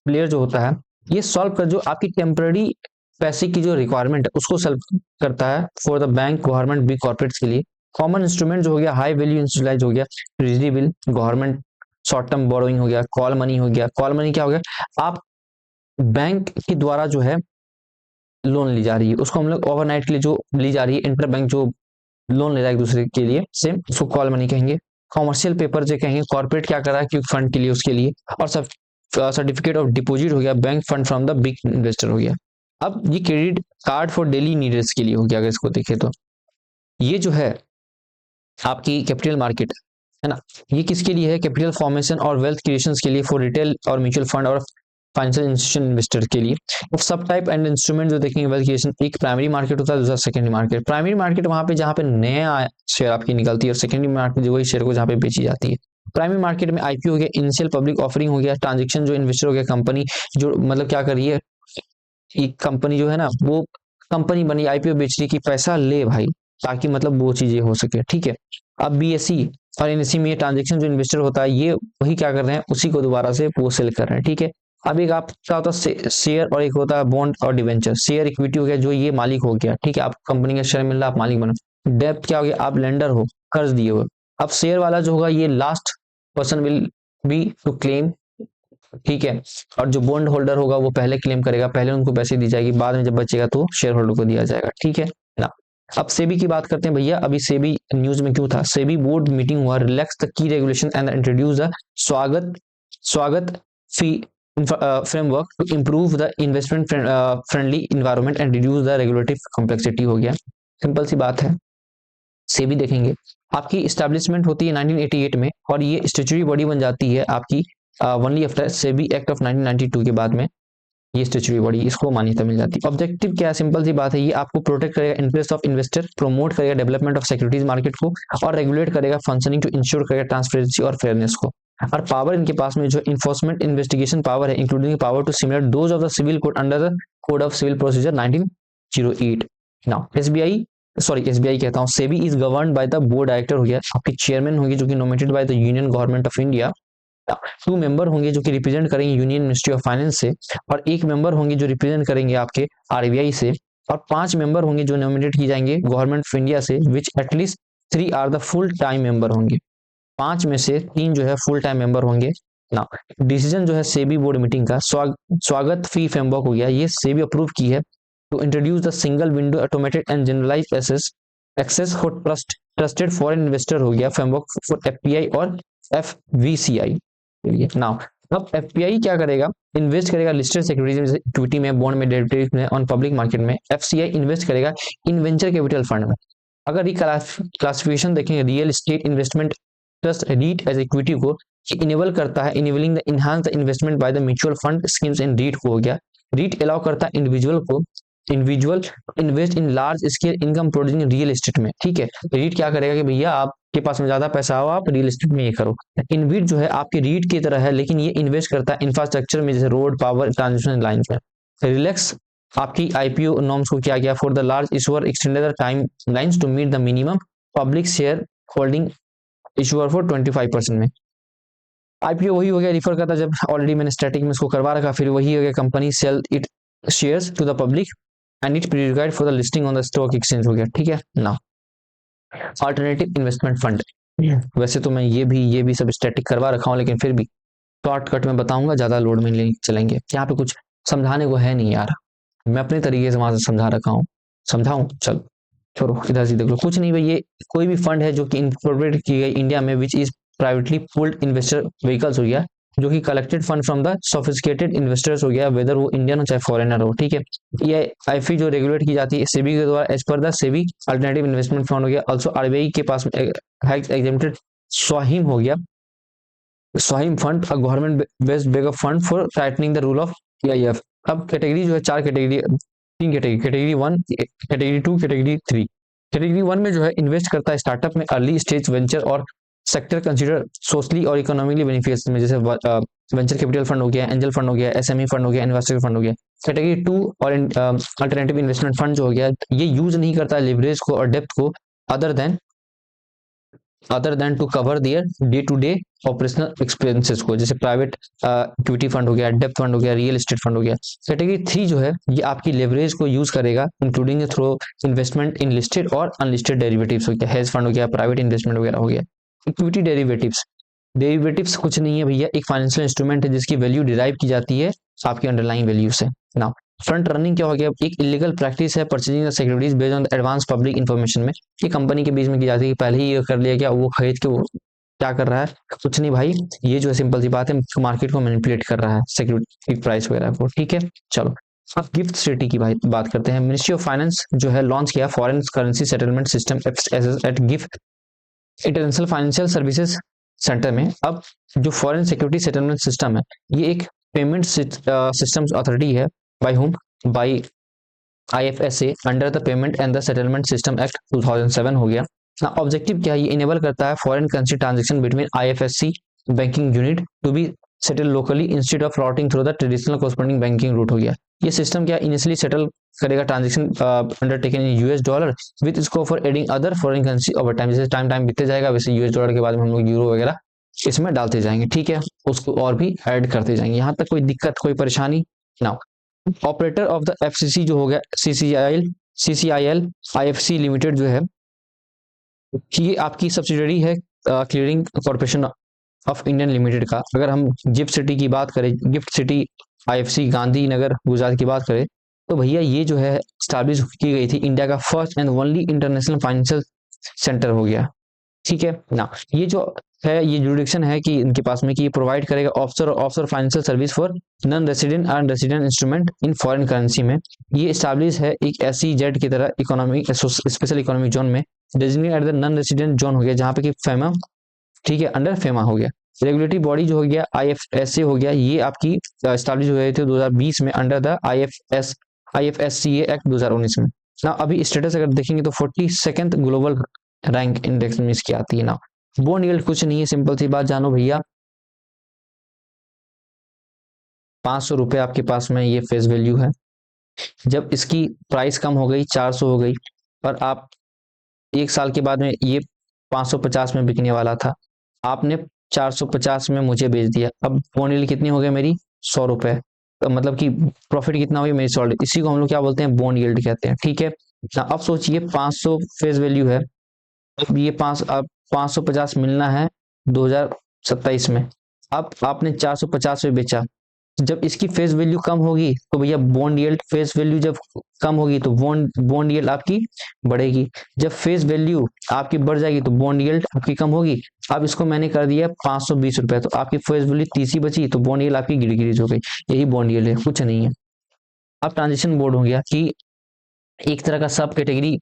प्लेयर जो होता है, ये सॉल्व कर जो आपकी टेम्पररी पैसे की जो रिक्वायरमेंट है उसको सॉल्व करता है for the bank, government, big corporates के लिए। कॉमन इंस्ट्रूमेंट जो हो गया, हाई वैल्यू इंस्ट्रूमेंट हो गया, treasury bill, government short term borrowing हो गया, कॉल मनी हो गया। कॉल मनी क्या हो गया, आप बैंक के द्वारा जो है लोन ली जा रही है, उसको हम लोग ओवरनाइट के लिए जो ली जा रही है, इंटर बैंक जो लोन ले रहा है एक दूसरे के लिए, सेम उसको कॉल मनी कहेंगे। कॉमर्शियल पेपर जो कहेंगे, कॉर्पोरेट क्या कर रहा है क्योंकि फंड के लिए उसके लिए। और सब सर्टिफिकेट ऑफ डिपॉजिट हो गया, bank fund from the big investor हो गया। अब ये credit card for daily needs के लिए हो गया, अगर इसको देखें तो ये जो है आपकी कैपिटल मार्केट है ना, ये किसके लिए है, कैपिटल फॉर्मेशन और वेल्थ क्रिएशन के लिए, फॉर रिटेल और म्यूचुअल फंड और फाइनेंशियल इंस्टीट्यूशन इन्वेस्टर के लिए। अब सब टाइप एंड इंस्ट्रूमेंट जो देखेंगे वेल्थ क्रिएशन, एक प्राइमरी मार्केट होता है, दूसरा सेकेंडरी मार्केट। प्राइमरी मार्केट वहां पे जहां पे नया शेयर आपकी निकलती है, और सेकेंडरी मार्केट जो वही शेयर को जहां पे बेची जाती है। प्राइमरी मार्केट में आईपीओ हो गया, इनिशियल पब्लिक ऑफरिंग हो गया, ट्रांजेक्शन जो इन्वेस्टर हो गया, कंपनी जो मतलब क्या कर रही है, एक कंपनी जो है ना वो कंपनी बनी आईपीओ बेच रही कि पैसा ले भाई, ताकि मतलब वो चीजें हो सके, ठीक है। अब बीएसई और एनएससी में ट्रांजेक्शन जो इन्वेस्टर होता है, ये वही क्या कर रहे हैं, उसी को दोबारा से वो सेल कर रहे हैं, ठीक है। अब एक आपका होता है शेयर और एक होता है बॉन्ड और डिवेंचर। शेयर इक्विटी हो गया, जो ये मालिक हो गया, ठीक है, आप कंपनी का शेयर मिल रहा है, आप मालिक बनो। डेब्ट क्या हो गया, आप लेंडर हो, कर्ज दिए हुए। अब शेयर वाला जो होगा, ये last person will be to claim, ठीक है। और जो बॉन्ड होल्डर होगा वो पहले क्लेम करेगा, पहले उनको पैसे दी जाएगी, बाद में जब बचेगा तो शेयर होल्डर को दिया जाएगा, ठीक है ना। अब सेबी की बात करते हैं भैया। अभी सेबी न्यूज में क्यों था, सेबी बोर्ड मीटिंग हुआ, relax the key regulation and introduce the स्वागत FI framework to improve the investment friendly environment and reduce the regulatory complexity हो गया। सिंपल सी बात है, सेबी देखेंगे आपकी स्टैब्लिशमेंट होती है 1988 में, और ये स्टेचुटरी बॉडी बन जाती है आपकी only after SEBI act of 1992 के बाद में ये स्टेचुटरी बॉडी, इसको मान्यता मिल जाती है। ऑब्जेक्टिव क्या है, सिंपल सी बात है, ये आपको प्रोटेक्ट करेगा इंटरेस्ट ऑफ इन्वेस्टर, प्रमोट करेगा डेवलपमेंट ऑफ सिक्योरिटीज मार्केट को, और रेगुलेट करेगा फंक्शनिंग टू इंश्योर करेगा ट्रांसपेरेंसी और फेयरनेस को। और पावर इनके पास में जो इन्फोर्समेंट इन्वेस्टिगेशन पावर है, including power to similar those of the civil code under the code of civil procedure 1908। Now SBI, sorry SBI कहता हूँ, SEBI is govern by the board director हो गया, आपके चेयरमैन होंगे जो कि nominated by the union government of India. 2 member होंगे जो कि रिप्रेजेंट करेंगे यूनियन मिनिस्ट्री ऑफ फाइनेंस से, और 1 मेंबर होंगे जो रिप्रेजेंट करेंगे आपके आरबीआई से, और 5 मेंबर होंगे जो नॉमिनेट किए जाएंगे गवर्नमेंट ऑफ इंडिया से, which at least 3 are the full time member होंगे। 5 में से 3 जो है फुल टाइम मेंबर होंगे ना। डिसीजन जो है सेबी बोर्ड मीटिंग का स्वागत फी फ्रेमवर्क हो गया, ये सेबी अप्रूव की है to introduce the single window automated and generalised access for trusted foreign investor हो गया, फ्रेमवर्क फॉर एफपीआई और एफवीसीआई के लिए। नाउ अब एफपीआई क्या करेगा, इन्वेस्ट करेगा लिस्टेड सिक्योरिटीज में, इक्विटी में, बॉन्ड में, डेरिवेटिव्स में, ऑन पब्लिक मार्केट में। एफसीआई इन्वेस्ट करेगा इन वेंचर कैपिटल फंड में। अगर ये क्लासिफिकेशन देखें, real estate investment trust REIT as equity को इनेबल करता है, enabling the enhance the investment by the mutual fund schemes in REIT को हो गया। रीट अलाउ करता है individual invest in large scale income producing real estate में, ठीक है। रीट क्या करेगा कि भैया आपके पास में ज्यादा पैसा हो, आप रियल एस्टेट में ये करो। इनवीट जो है आपकी रीट की तरह है, लेकिन ये इन्वेस्ट करता है इंफ्रास्ट्रक्चर में, जैसे रोड, पावर, ट्रांसमिशन लाइन में। रिलैक्स आपकी आईपीओ नॉर्म्स को क्या किया, for the large issuer extended the timelines to meet the minimum public shareholding issuer for 25% में। आईपीओ वही हो गया, रिफर करता जब ऑलरेडी मैंने स्टैटिक में इसको करवा रखा, फिर वही हो गया, company sell it shares to the public and it prerequired for the listing on the stock exchange हो गया, ठीक है ना। अल्टरनेटिव इन्वेस्टमेंट फंड, वैसे तो मैं ये भी सब स्टैटिक करवा रखा हूँ, लेकिन फिर भी शॉर्टकट में बताऊंगा, ज्यादा लोड में नहीं चलेंगे, यहाँ पे कुछ समझाने को है नहीं यार, मैं अपने तरीके से वहां से समझा रखा हूँ, समझाऊं, चलो छोड़ो, इधर से देख लो। कुछ नहीं भाई, ये कोई भी फंड है जो कि इनकॉर्पोरेट की गई इंडिया में, which is privately pulled investor vehicles हो गया, जो कि collected fund from the sophisticated investors हो गया, वेदर वो इंडियन हो चाहे फॉरेनर हो, ठीक है। ये आईफी जो रेगुलेट की जाती है सेबी के द्वारा as per the SEBI alternative investment fund हो गया। ऑल्सो आरबीआई के पास एग्जेम्प्टेड स्वाहिम हो गया, स्वाहिम fund a government based backup fund for tightening the rule of PIF. अब कैटेगरी जो है 4 category, 3 category, category 1, category 2, category 3। Category 1 में जो है इन्वेस्ट करता है स्टार्टअप में, अर्ली स्टेज वेंचर और सेक्टर कंसिडर सोशली और इकोनॉमिकली बेनिफिशियस में, जैसे वेंचर कैपिटल फंड हो गया, एंजल फंड हो गया, एसएमई फंड हो गया, इन्वेस्टर फंड हो गया। कैटेगरी 2 और अल्टरनेटिव इन्वेस्टमेंट फंड जो हो गया, ये यूज नहीं करता लिवरेज को और डेप्थ को other than to cover their day to day operational expenses को, जैसे प्राइवेट इक्विटी फंड हो गया, डेप्थ फंड हो गया, रियल एस्टेट फंड हो गया। कैटेगरी 3 जो है ये आपकी लेवरेज को यूज करेगा, इंक्लूडिंग थ्रू इन्वेस्टमेंट इन लिस्टेड और अनलिस्टेड डेरिवेटिव्स हो गया, हेज फंड हो गया, प्राइवेट इन्वेस्टमेंट वगैरह हो गया। इक्विटी डेरिवेटिव्स कुछ नहीं है भैया, एक फाइनेंशियल इंस्ट्रूमेंट है जिसकी वैल्यू डिराइव की जाती है आपकी अंडरलाइन वैल्यू से। नाउ फ्रंट रनिंग क्या हो गया, एक इलीगल प्रैक्टिस है purchasing the securities based on advance public information में, ये कंपनी के बीच में की जाती है कि पहले ही ये कर लिया क्या, वो खरीद के वो क्या कर रहा है, कुछ नहीं भाई, ये जो है सिंपल सी बात है, मार्केट को मैनिपुलेट कर रहा है सिक्योरिटी प्राइस वगैरह को। ठीक है, चलो अब गिफ्ट सिटी की बात करते हैं। मिनिस्ट्री ऑफ फाइनेंस जो है लॉन्च किया foreign currency settlement system eight gift international financial services centre में। अब जो फॉरेन सिक्योरिटी सेटलमेंट सिस्टम है, ये एक पेमेंट सिस्टम्स अथॉरिटी है, by whom, by IFSA under the payment and the settlement system act 2007 हो गया ना। ऑब्जेक्टिव क्या है, ये इनेबल करता है foreign currency transaction between IFSC banking unit to be settle locally instead of routing through the traditional corresponding banking route हो गया। ये सिस्टम क्या इनिशियली सेटल करेगा transaction undertaken in US dollar with scope for adding other foreign currency over time, जैसे time बीतते जाएगा वैसे US dollar के बाद में हम लोग यूरो वगैरह इसमें डालते जाएंगे। ठीक है, उसको और भी ऐड करते जाएंगे, यहाँ तक कोई दिक्कत कोई परेशानी ना। ऑपरेटर ऑफ द FCC जो हो गया CCIL IFC लिमिटेड जो है, ये आपकी सब्सिडरी है clearing corporation of Indian limited का। अगर हम गिफ्ट सिटी की बात करें, gift city IFC Gandhinagar Gujarat की बात करें, तो भैया ये जो है स्टैब्लिश की गई थी, इंडिया का first and only international financial centre हो गया। ठीक है ना, ये जो है ये जुरिडिक्शन है कि इनके पास में कि ये प्रोवाइड करेगा offshore financial service for non resident and resident instrument in foreign currency में। ये स्टैब्लिश है एक SEZ की तरह इकोनॉमिक स्पेशल इकोनॉमिक जोन में, designated at the non resident zone हो गया, जहाँ पे कि फेमा, ठीक है, अंडर फेमा हो गया। रेगुलेटरी बॉडी जो हो गया IFSA हो गया, ये आपकी स्टैब्लिश हो गए थे 2020 में अंडर द IFSCA एक्ट 2019 में ना। अभी स्टेटस अगर देखेंगे तो 42nd ग्लोबल रैंक इंडेक्स में इसकी आती है ना। बॉन्ड यील्ड कुछ नहीं है, सिंपल सी बात जानो भैया, 500 रुपए आपके पास में ये फेस वैल्यू है। जब इसकी प्राइस कम हो गई 400 हो गई, और आप एक साल के बाद में ये 550 में बिकने वाला था, आपने 450 में मुझे बेच दिया, अब बॉन्ड यील्ड कितनी हो गई मेरी 100 रुपए, तो मतलब कि प्रॉफिट कितना हो गया मेरी 100, इसी को हम लोग क्या बोलते हैं बॉन्ड यील्ड कहते हैं। ठीक है, अब सोचिए 500 फेस वैल्यू है, अब ये 550 मिलना है 2027 में, अब आपने 450 में बेचा, जब इसकी फेस वैल्यू कम होगी तो भैया बॉन्ड यील्ड, फेस वैल्यू जब कम होगी तो बॉन्ड यील्ड आपकी बढ़ेगी, जब फेस वैल्यू आपकी बढ़ जाएगी तो बॉन्ड यील्ड आपकी कम होगी। अब इसको मैंने कर दिया 520 रुपए, तो आपकी फेस वैल्यू 30 ही बची, तो बॉन्ड यील्ड आपकी गिर हो गई। यही बॉन्ड यील्ड है, कुछ नहीं है। अब ट्रांजेक्शन बोर्ड हो गया कि एक तरह का सब कैटेगरी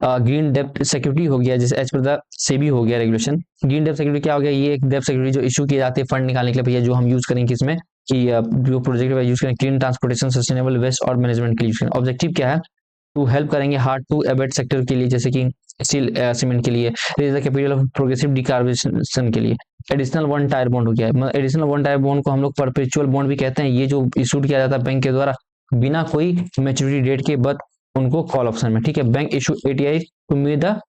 ग्रीन डेब्ट सिक्योरिटी हो गया, जैसे एज पर द सेबी हो गया रेगुलेशन। ग्रीन डेब्ट सिक्योरिटी क्या हो गया, ये एक डेब्ट सिक्योरिटी जो इशू किए जाते हैं फंड निकालने के लिए भैया, जो हम यूज करेंगे किसमें कि जो प्रोजेक्ट यूज करें क्लीन ट्रांसपोर्टेशन सस्टेनेबल वेस्ट और मैनेजमेंट के लिए यूज करें। ऑब्जेक्टिव क्या है, टू हेल्प करेंगे हार्ड टू एबेट सेक्टर के लिए, जैसे कि स्टील सीमेंट के लिए, raise the capital of progressive decarbonisation के लिए। एडिशनल वन टायर बॉन्ड हो गया, मतलब एडिशनल वन टायर बॉन्ड को हम लोग परपेचुअल बॉन्ड भी कहते हैं, ये जो इशूड किया जाता है बैंक के द्वारा बिना कोई मैच्योरिटी डेट के, बाद उनको कॉल ऑप्शन में। ठीक है, bank issue ATI to meet the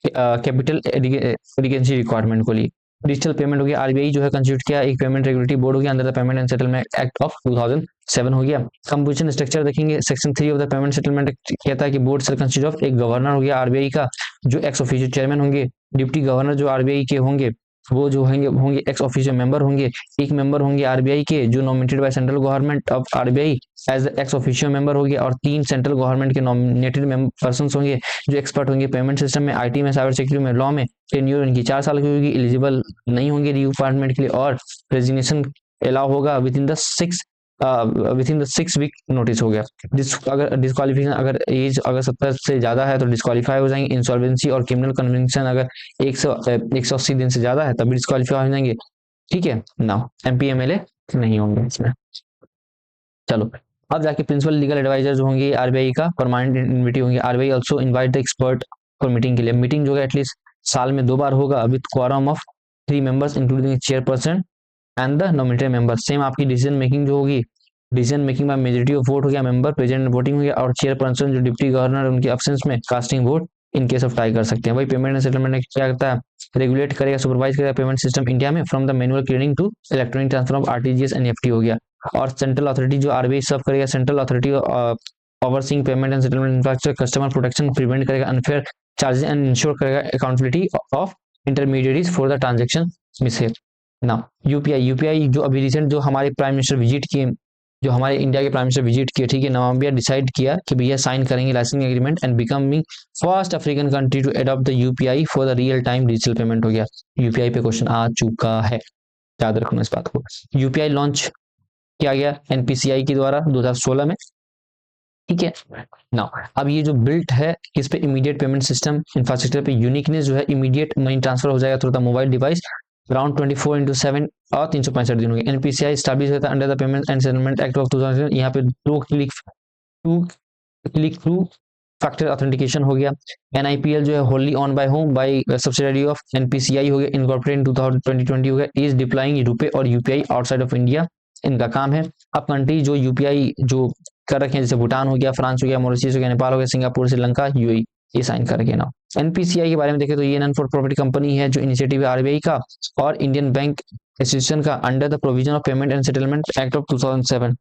capital adequacy requirement को लिए। डिजिटल पेमेंट हो गया, RBI जो है कंस्टिट्यूट किया एक पेमेंट रेगुलेटरी बोर्ड हो गया under the payment and settlement act of 2007 हो गया। कंपोजिशन स्ट्रक्चर देखेंगे, section 3 of the payment settlement act कहता है कि बोर्ड सेल कंस्टिट्यूट ऑफ एक गवर्नर हो गया RBI का, जो एक्स ऑफिशियो चेयरमैन होंगे, डिप्टी गवर्नर जो RBI के होंगे वो जो होंगे एक्स ऑफिशियो मेंबर होंगे, एक मेंबर होंगे RBI के जो nominated by central government of RBI as ex officio member हो गया, और 3 सेंट्रल गवर्नमेंट के नॉमिनेटेड पर्सन होंगे जो एक्सपर्ट होंगे पेमेंट सिस्टम में, IT में, साइबर सिक्योरिटी में, लॉ में। टेन्योर इनकी 4 साल की होगी, एलिजिबल नहीं होंगे रिव्यू डिपार्टमेंट के लिए, और रेजिग्नेशन अलाउ होगा within the 6 week notice हो गया। अगर डिस्क्वालिफिकेशन, अगर एज अगर 70 से ज्यादा है तो डिस्क्वालीफाई हो जाएंगे। इंसॉल्वेंसी और क्रिमिनल कन्विक्शन अगर 180 दिन से ज्यादा है तभी डिस्क्वालीफाई हो जाएंगे। ठीक है ना, MP MLA नहीं होंगे इसमें। चलो अब जाके प्रिंसिपल लीगल एडवाइजर जो होंगे RBI का परमानेंट इन्विटी होंगे। RBI also invite the expert for meeting के लिए, मीटिंग जो है एटलीस्ट साल में 2 बार होगा with quorum of 3 members including chairperson and the nominated member. Same आपकी डिसीजन मेकिंग जो होगी, डिसीजन मेकिंग में मेजोरिटी ऑफ वोट हो गया, मेंबर प्रेजेंट वोटिंग हो गया, और चेयरपर्सन जो डिप्टी गवर्नर उनके एब्सेंस में casting vote in case of tie कर सकते हैं। वही पेमेंट एंड सेटलमेंट क्या करता है, रेगुलेट करेगा, सुपरवाइज करेगा पेमेंट सिस्टम इंडिया में from the manual clearing to electronic transfer of RTGS and FT हो गया। और सेंट्रल अथॉरिटी जो आरबीआई सर्व करेगा, central authority overseeing payment and settlement infrastructure, customer protection prevent करेगा अनफेयर चार्जेस एंड इंश्योर करेगा accountability of intermediaries for the transaction mishap. ना UPI जो अभी रिसेंट जो हमारे प्राइम मिनिस्टर विजिट किए, जो हमारे इंडिया के प्राइम मिनिस्टर विजिट किए, ठीक है, नवंबर डिसाइड किया कि भैया साइन करेंगे licensing agreement and becoming first African country to adopt the UPI for the real time digital payment हो गया। यूपीआई पे क्वेश्चन आ चुका है, याद रखना इस बात को। यूपीआई लॉन्च किया गया एनपीसीआई के द्वारा 2016 में, ठीक है ना। अब ये जो बिल्ट है इस पे इमीडिएट पेमेंट सिस्टम इंफ्रास्ट्रक्चर पे यूनिकनेस जो है, इमीडिएट मनी ट्रांसफर हो जाएगा through the mobile device around 24/7 और 365 दिन हो गए। एनपीसीआई स्टैब्लिश होता है under the payment and settlement act of 2000। यहाँ पे to click two factor authentication हो गया। एनआईपीएल जो है wholly owned by home by subsidiary of NPCI हो गया, इनकॉर्पोरेट इन 2020 हो गया। इज डिप्लॉइंग रुपए और यूपीआई आउटसाइड ऑफ इंडिया, इनका काम है। अब कंट्री जो यूपीआई जो कर रखे हैं जैसे भूटान हो गया, फ्रांस हो गया, मॉरिशस हो गया, नेपाल हो गया, सिंगापुर, श्रीलंका, यूएई, ये साइन करके ना। एनपीसीआई के बारे में देखें तो ये नॉन फॉर प्रॉफिट कंपनी है जो इनिशिएटिव है आरबीआई का और इंडियन बैंक एसोसिएशन का under the provision of payment and settlement act of 2007,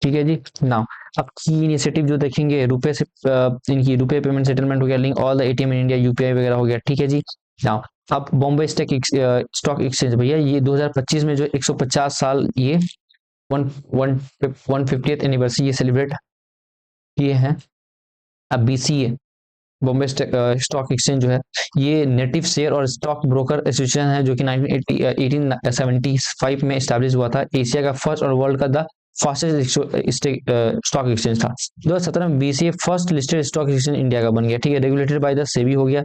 ठीक है जी नाउ। अब की इनिशिएटिव जो देखेंगे रुपए से इनकी रुपए पेमेंट सेटलमेंट हो गया, link all the ATM in India, UPI वगैरह हो गया, ठीक है जी नाउ। अब बॉम्बे स्टॉक एक्सचेंज भैया ये 2025 में जो 150 साल ये 150th एनिवर्सरी ये सेलिब्रेट किए हैं। अब बीसीए बॉम्बे स्टॉक एक्सचेंज जो है ये नेटिव शेयर और स्टॉक ब्रोकर एसोसिएशन है जो कि 1875 में स्टैब्लिश हुआ था। एशिया का फर्स्ट और वर्ल्ड का द फास्टेस्ट स्टॉक एक्सचेंज था। 2017 में BCA first listed stock exchange India का बन गया, ठीक है, रेगुलेटेड बाय द सेबी हो गया।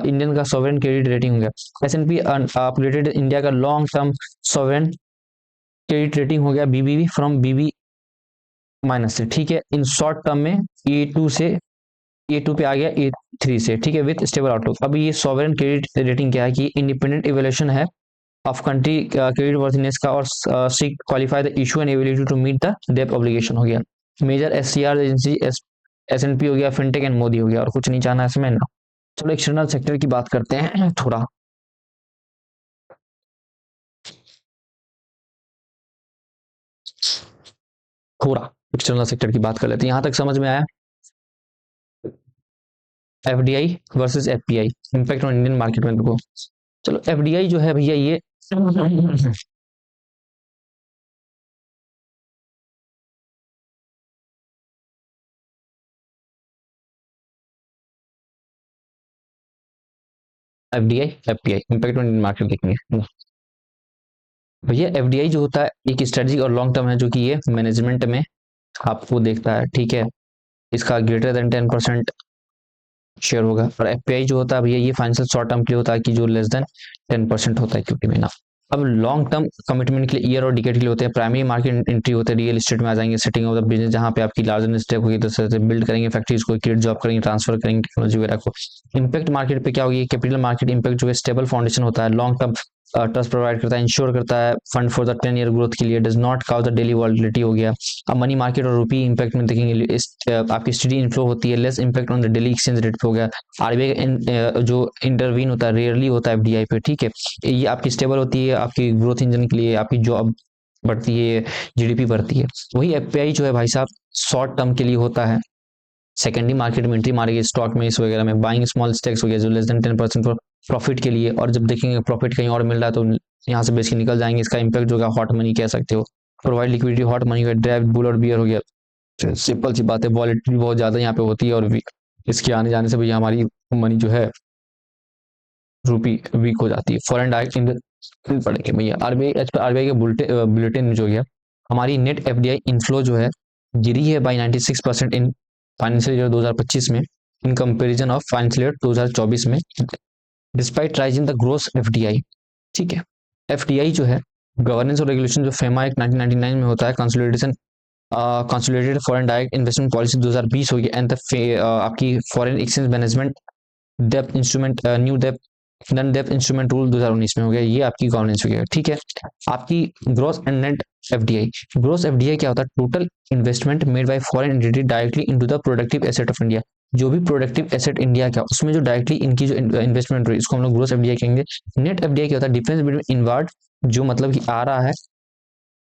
इंडियन का सॉवरेन क्रेडिट रेटिंग हो गया। एसएनपी अपग्रेडेड इंडिया का long term sovereign credit rating हो गया बीबीबी फ्रॉम बीबी माइनस से, ठीक है। इन शॉर्ट टर्म में A2 पे आ गया A3 से, ठीक है, विद स्टेबल आउटलुक। अब ये सॉवरेन क्रेडिट रेटिंग क्या है कि इंडिपेंडेंट इवैल्यूएशन है ऑफ कंट्री क्रेडिट वर्थिनेस का और seek qualify the issue and ability to meet the डेब्ट ऑब्लिगेशन हो गया। मेजर एससीआर एजेंसी एसएनपी हो गया, फिनटेक एंड मोदी हो गया, और कुछ नहीं जाना इसमें ना। चलो एक्सटर्नल सेक्टर की बात करते हैं थोड़ा एक्सटर्नल सेक्टर की बात कर लेते हैं। यहां तक समझ में आया FDI versus FPI impact on Indian market में देखो। चलो एफडीआई जो है भैया ये FDI FPI impact on Indian market देखेंगे भैया। एफडीआई जो होता है एक स्ट्रेटजी और लॉन्ग टर्म है जो कि ये मैनेजमेंट में आपको देखता है, ठीक है, इसका ग्रेटर देन 10% शेयर होगा। और एफपीआई जो होता है भैया ये फाइनेंशियल शॉर्ट टर्म के लिए होता है कि जो लेस देन 10% होता है इक्विटी में ना। अब लॉन्ग टर्म कमिटमेंट के लिए ईयर और डिकेड के लिए होते हैं। प्राइमरी मार्केट एंट्री होते हैं, रियल एस्टेट में आ जाएंगे, सेटिंग ऑफ द बिजनेस जहां पे आपकी लार्जर स्टेक होगी तो से बिल्ड करेंगे फैक्ट्रीज को, क्रिएट जॉब करेंगे, ट्रांसफर करेंगे टेक्नोलॉजी वगैरह को। इम्पैक्ट मार्केट पे क्या होगी, कैपिटल मार्केट इम्पैक्ट जो है स्टेबल फाउंडेशन होता है, लॉन्ग टर्म ट्रस्ट प्रोवाइड करता है, इंश्योर करता है fund for the 10 year growth के लिए, does not cow the daily volatility हो गया। अब मनी मार्केट और रुपी इम्पैक्ट में देखेंगे आपकी स्टडी इनफ्लो होती है, less impact on the daily exchange rate पे हो गया। आरबीआई जो इंटरवीन होता है रेयरली होता है एफडीआई पे, ठीक है, ये आपकी स्टेबल होती है, आपकी ग्रोथ इंजन के लिए, आपकी जॉब बढ़ती है, जीडीपी बढ़ती है। वही एफपीआई जो है भाई साहब शॉर्ट टर्म के लिए होता है, सेकेंडरी मार्केट में एंट्री मारेगी स्टॉक में इस वगैरह में, बाइंग स्मॉल स्टेक्स हो गया जो लेस देन 10% फॉर प्रॉफिट के लिए। और जब देखेंगे प्रॉफिट कहीं और मिल रहा है तो यहाँ से बेच के निकल जाएंगे। इसका इंपैक्ट जो है हॉट मनी कह सकते हो, प्रोवाइड लिक्विडिटी, हॉट मनी हो गया, ड्राइव बुल और बियर हो गया। सिंपल सी बात है, वॉलेटिलिटी बहुत ज्यादा यहाँ पे होती है और इसके आने जाने से भैया हमारी मनी जो है रूपी वीक हो जाती है। फॉरेन डायरेक्ट इन्वेस्टमेंट पड़ेंगे भैया। आरबीआई के बुलेटिन में जो गया हमारी नेट एफडीआई इनफ्लो जो है गिरी है बाई 96% इन फाइनेंशियल ईयर 2025 में in comparison of financial year 2024 में, despite rise in the gross FDI, ठीक है। एफडीआई जो है गवर्नेंस और रेगुलेशन जो फेमा एक 1999 में होता है, consolidation consolidated foreign direct investment policy 2020 होगी, एंड आपकी foreign exchange management depth instrument new depth none depth instrument rule 2019 में हो गया, ये आपकी गवर्नेंस हो गया। ठीक है, आपकी gross and net FDI. Gross FDI क्या होता है? Total investment made by foreign entity directly into the productive asset of India. जो भी प्रोडक्टिव एसेट इंडिया का, उसमें जो डायरेक्टली इनकी जो इन्वेस्टमेंट रही, इसको हम लोग ग्रॉस एफडीआई कहेंगे। नेट एफडीआई क्या होता है? डिफरेंस बिटवीन इनवर्ड, जो मतलब कि आ रहा है,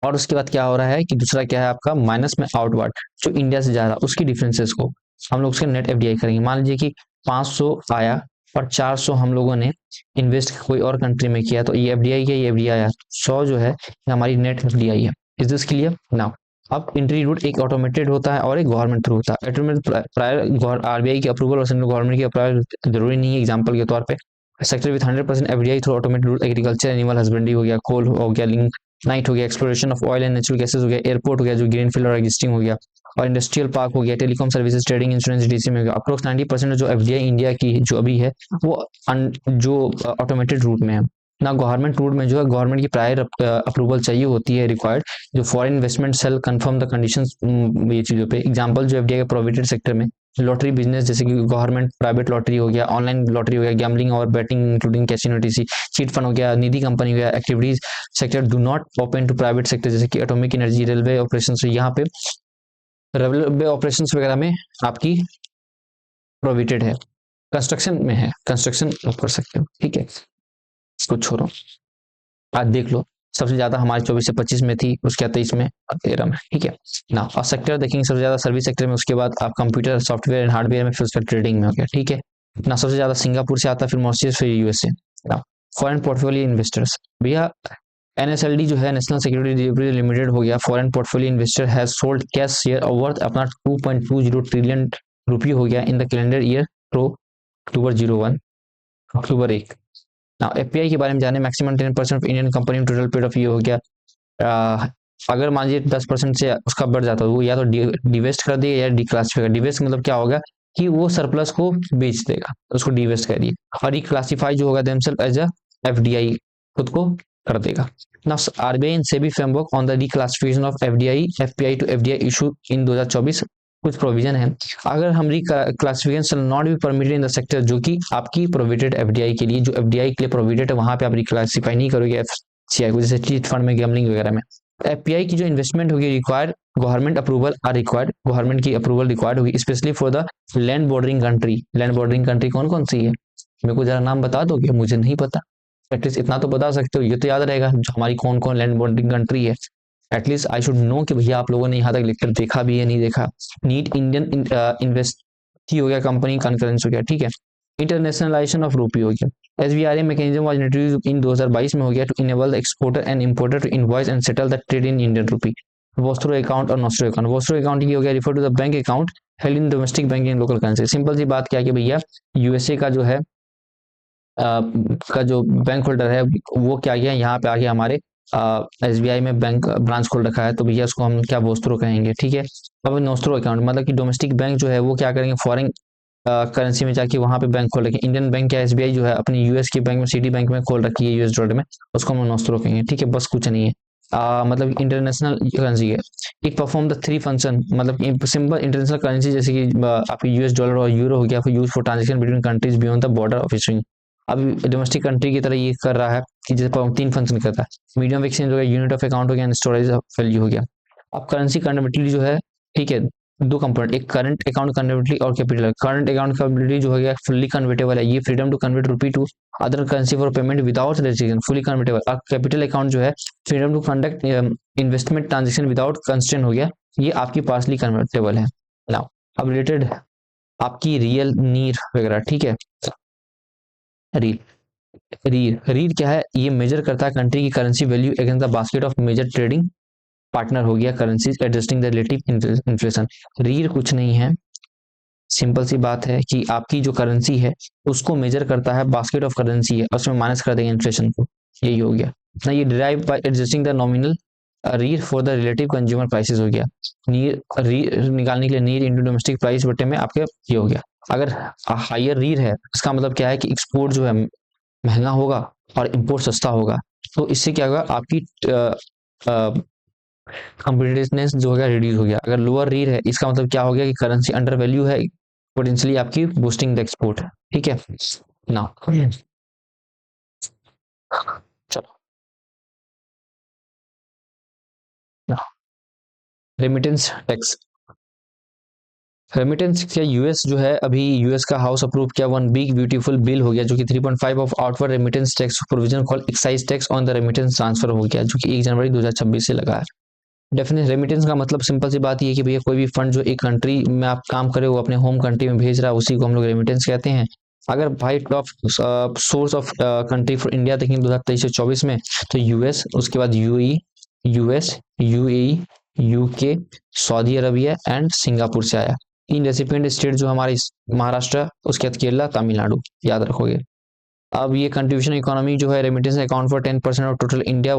और उसके बाद क्या हो रहा है कि दूसरा क्या है आपका, माइनस में आउटवर्ड, जो इंडिया से जा रहा है, उसकी डिफरेंसेस को हम लोग उसके नेट एफडीआई करेंगे। मान लीजिए कि 500 आया और 400 हम लोगों ने इन्वेस्ट कोई और कंट्री में किया, तो ये एफडीआई क्या, ये एफडीआई आया, 100 जो है हमारी नेट एफडीआई है। Is this clear now? अब एंट्री रूट एक ऑटोमेटेड होता है और एक गवर्नमेंट थ्रू होता है। ऑटोमेटेड प्रायर आरबीआई की अप्रूवल और सेंट्रल गवर्नमेंट की अप्रूवल जरूरी नहीं है। एग्जांपल के तौर पे sector with 100% FDI through automated route agriculture, animal husbandry हो गया, कोल हो गया, लिंक नाइट हो गया, exploration of oil and natural gases हो गया, एयरपोर्ट हो गया जो ग्रीनफील्ड और एग्जिस्टिंग हो गया, और इंडस्ट्रियल पार्क हो गया, telecom services, trading, insurance, DC में हो गया। अप्रोक्स 90% जो एफडीआई इंडिया की जो अभी है वो जो ऑटोमेटेड रूट में है ना। गवर्नमेंट रूट में जो है गवर्नमेंट की प्रायर अप्रूवल चाहिए होती है रिक्वायर्ड, जो foreign investment shall conform the conditions, ये चीज़ों पे एग्जांपल जो एफडीआई के प्रोविडेंट सेक्टर में लॉटरी बिजनेस, जैसे कि गवर्नमेंट प्राइवेट लॉटरी हो गया, ऑनलाइन लॉटरी हो गया, गैम्बलिंग और betting including casino etc, chit fund हो गया, निधि कंपनी हो गया, activities sector do not open to private sector, जैसे कि एटॉमिक एनर्जी, रेलवे ऑपरेशन। यहाँ पे रेलवे ऑपरेशन वगैरह में आपकी प्रोविडेड है। कंस्ट्रक्शन में है, कंस्ट्रक्शन कर सकते हो। ठीक है, इसको छोड़ो, आज देख लो। सबसे ज्यादा हमारी 24 से 25 में थी, उसके बाद 23 में और 13 में। ठीक है ना। और सेक्टर देखेंगे सबसे ज्यादा सर्विस सेक्टर में, उसके बाद आप कंप्यूटर सॉफ्टवेयर एंड हार्डवेयर में, फिर उसका ट्रेडिंग में हो गया। ठीक है ना। सबसे ज्यादा सिंगापुर से आता है, फिर मॉरिशस, फिर यूएसए ना। फॉरेन पोर्टफोलियो इन्वेस्टर्स भैया, एनएसएलडी जो है नेशनल सिक्योरिटी डिलीवरी लिमिटेड हो गया, foreign portfolio investor has sold cash share worth अपना 2.20 ट्रिलियन रुपये हो गया in the calendar year pro October 01 October 1। Now FPI के बारे में जाने, maximum 10% of Indian company total period of ये हो गया। अगर मान लीजिए 10% से उसका बढ़ जाता है, वो या तो डिवेस्ट कर देगा या डिक्लासिफाई कर। डिवेस्ट मतलब क्या होगा कि वो सरप्लस को बेच देगा, उसको डिवेस्ट कर दिए, और रिक्लासिफाई जो होगा देमसेल्फ एज अ एफडीआई, खुद को कर देगा। Now RBI and SEBI framework on the reclassification of FDI FPI to FDI issue in 2024 कुछ प्रोविजन है। अगर हम reclassification not be permitted in the sector, जो कि आपकी प्रोविडेड एफडीआई के लिए, जो एफडीआई के लिए प्रोविडेड है, वहां पे आप रिक्लासिफाई नहीं करोगे एफसीआई को, जैसे चीट फंड में, गैम्बलिंग वगैरह में। एफपीआई की जो इन्वेस्टमेंट होगी required government approval are required, government की अप्रूवल रिक्वायर्ड होगी, specially for the land bordering country. Land bordering country कौन कौन सी है? मेरे को जरा नाम बता दोगे, मुझे नहीं पता। एटलीस्ट इतना तो बता सकते हो, ये तो याद रहेगा जो हमारी कौन कौन लैंड बॉर्डरिंग कंट्री है। एटलीस्ट आई शुड नो कि भैया आप लोगों ने यहाँ तक लेक्चर देखा भी है नहीं देखा। नीट इंडियन इन्वेस्ट हो गया, कंपनी कॉन्फ्रेंस हो गया। ठीक है, इंटरनेशनलाइजेशन ऑफ रूपी हो गया। SRVA mechanism was introduced in 2022 में हो गया, to enable the exporter and importer to invoice and settle the trade in Indian rupee. Vostro account और नोस्ट्रो अकाउंट। वोस्ट्रो अकाउंट की हो गया refer to the bank account held in domestic banking local currency. Simple सी बात क्या है कि भैया यूएसए का जो है का जो बैंक होल्डर है वो क्या किया, यहाँ पे आके हमारे एसबीआई में बैंक ब्रांच खोल रखा है, तो भैया उसको हम क्या वोस्ट्रो कहेंगे। ठीक है, अब नोस्ट्रो अकाउंट मतलब कि डोमेस्टिक बैंक जो है वो क्या करेंगे, फॉरेन करेंसी में जाके वहां पे बैंक खोल रखे। इंडियन बैंक या एसबीआई जो है अपनी यूएस की बैंक में, सिटी बैंक में खोल रखी है यूएस डॉलर में, उसको हम नोस्ट्रो कहेंगे। ठीक है, बस कुछ नहीं है। मतलब इंटरनेशनल करेंसी है। It perform the three function, मतलब सिंपल इंटरनेशनल करेंसी जैसे कि आपकी यूएस डॉलर और यूरो हो गया, फिर use for transaction between countries beyond the border of issuing. अब डोमेस्टिक कंट्री की तरह ये कर रहा है कि जैसे 3 फंक्शन करता है। मीडियम एक्सचेंज हो गया, यूनिट ऑफ अकाउंट हो गया, स्टोरेज ऑफ वैल्यू हो गया। अब करेंसी कन्वर्टिबिलिटी जो है, ठीक है, दो कंपोनेंट, एक करंट अकाउंट कन्वर्टिबिलिटी और कैपिटल। करंट अकाउंट कन्वर्टिबिलिटी जो हो गया फुल्ली कन्वर्टेबल है, ये freedom to convert rupee to other currency for payment without restriction, fully convertible. और कैपिटल अकाउंट जो है freedom to conduct investment transaction without constraint हो गया, ये आपकी पार्सली कन्वर्टेबल है। नाउ अब रिलेटेड आपकी रियल नीर वगैरह। ठीक है, रील रीड क्या है, ये मेजर करता है कंट्री की currency value against the basket of major trading partner हो गया currencies adjusting the relative inflation. रीड कुछ नहीं है, सिंपल सी बात है कि आपकी जो करेंसी है उसको मेजर करता है, बास्केट ऑफ करेंसी है, उसमें माइनस कर देंगे इन्फ्लेशन को, यही हो गया ना। ये derive bye adjusting the nominal read for the relative consumer prices हो गया। नीर रीड निकालने के लिए नीर इंटू डोमेस्टिक प्राइस बटे में आपके ये हो गया। अगर हायर रीड है इसका मतलब क्या है कि एक्सपोर्ट जो है महंगा होगा और इंपोर्ट सस्ता होगा, तो इससे क्या होगा, आपकी कॉम्पिटिटिवनेस जो होगा रिड्यूस हो गया। अगर लोअर रीड है इसका मतलब क्या हो गया कि करेंसी अंडर वैल्यू है पोटेंशियली आपकी बूस्टिंग द एक्सपोर्ट। ठीक है ना, चलो रेमिटेंस टैक्स। रेमिटेंस क्या, यूएस जो है अभी यूएस का हाउस अप्रूव किया वन बिग ब्यूटीफुल बिल हो गया जो कि 3.5 of outward remittance tax provision called excise tax on the remittance transfer हो गया, जो कि 1 जनवरी 2026 से लगा है। डेफिनेट रेमिटेंस का मतलब सिंपल सी बात ये है कि भैया कोई भी फंड जो एक कंट्री में आप काम करे वो अपने होम कंट्री में भेज रहा है, उसी को हम लोग रेमिटेंस कहते हैं। अगर भाई top source of country for India देखेंगे 2023 से 24 में, तो यूएस, उसके बाद UAE, US, UAE, UK, Saudi Arabia and Singapore से आया। 3 रेसिपिएंट स्टेट जो हमारे महाराष्ट्र, उसके बाद केरला, तमिलनाडु, याद रखोगे। अब ये कंट्रीब्यूशन इकोनॉमी जो है remittance account for 10% of total India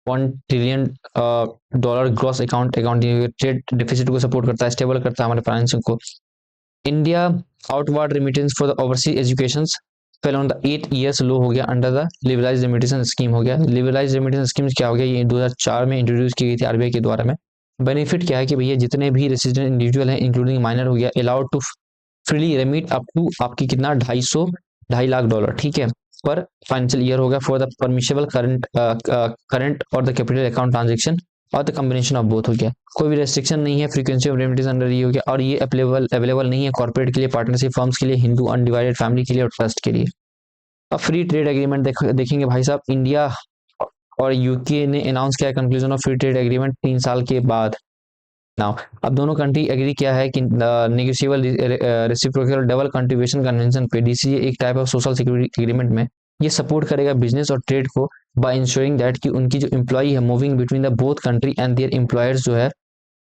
$1 trillion gross accounting trade deficit को सपोर्ट करता है, स्टेबल करता है हमारे फाइनेंसिंग को। India outward remittance for the overseas education fell on the 8 years low हो गया under the liberalise remittance scheme हो गया। लिबरलाइज रेमिटेंस स्कीम क्या हो गया, ये 2004 में इंट्रोड्यूस की गई थी आरबीआई के द्वारा में। बेनिफिट क्या है कि भैया जितने भी रेसिडेंट इंडिविजुअल हैं इंक्लूडिंग माइनर हो गया allowed to freely remit up to आपकी कितना 2.5 लाख, ठीक है, पर फाइनेंशियल ईयर होगा फॉर द परमिशेबल करंट और द कैपिटल अकाउंट ट्रांजेक्शन और द कॉम्बिनेशन ऑफ बोथ हो गया। कोई भी रेस्ट्रिक्शन नहीं है फ्रीक्वेंसी ऑफ रेमिटेंस अंडर ये हो गया, और ये अवेलेबल नहीं है कॉर्पोरेट के लिए, पार्टनरशिप फर्म्स के लिए, हिंदू अनडिवाइडेड फैमिली के लिए और ट्रस्ट के लिए। अब फ्री ट्रेड एग्रीमेंट देखेंगे भाई साहब, इंडिया और यूके ने अनाउंस किया conclusion of free trade agreement 3 साल के बाद। नाउ अब दोनों कंट्री एग्री किया है कि negotiable reciprocal double contribution convention पे, डीसीए एक type of social security agreement में ये सपोर्ट करेगा बिजनेस और ट्रेड को बाय इंश्योरिंग दैट कि उनकी जो एम्प्लॉई है moving between the both country and their employers जो है,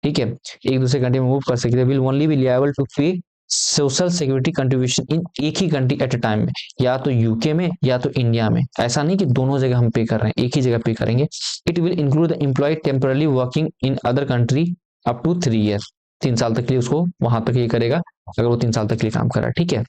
ठीक है, एक दूसरे कंट्री में मूव कर सकते हैं, will only B liable to पे सोशल सिक्योरिटी कंट्रीब्यूशन इन एक ही कंट्री एट अ टाइम में, या तो यूके में या तो इंडिया में। ऐसा नहीं कि दोनों जगह हम पे कर रहे हैं, एक ही जगह पे करेंगे। It will include the employ temporarily working in other country up to 3 year, 3 साल तक के लिए उसको वहां तक ये करेगा अगर वो 3 साल तक के लिए काम कर रहा है, ठीक है,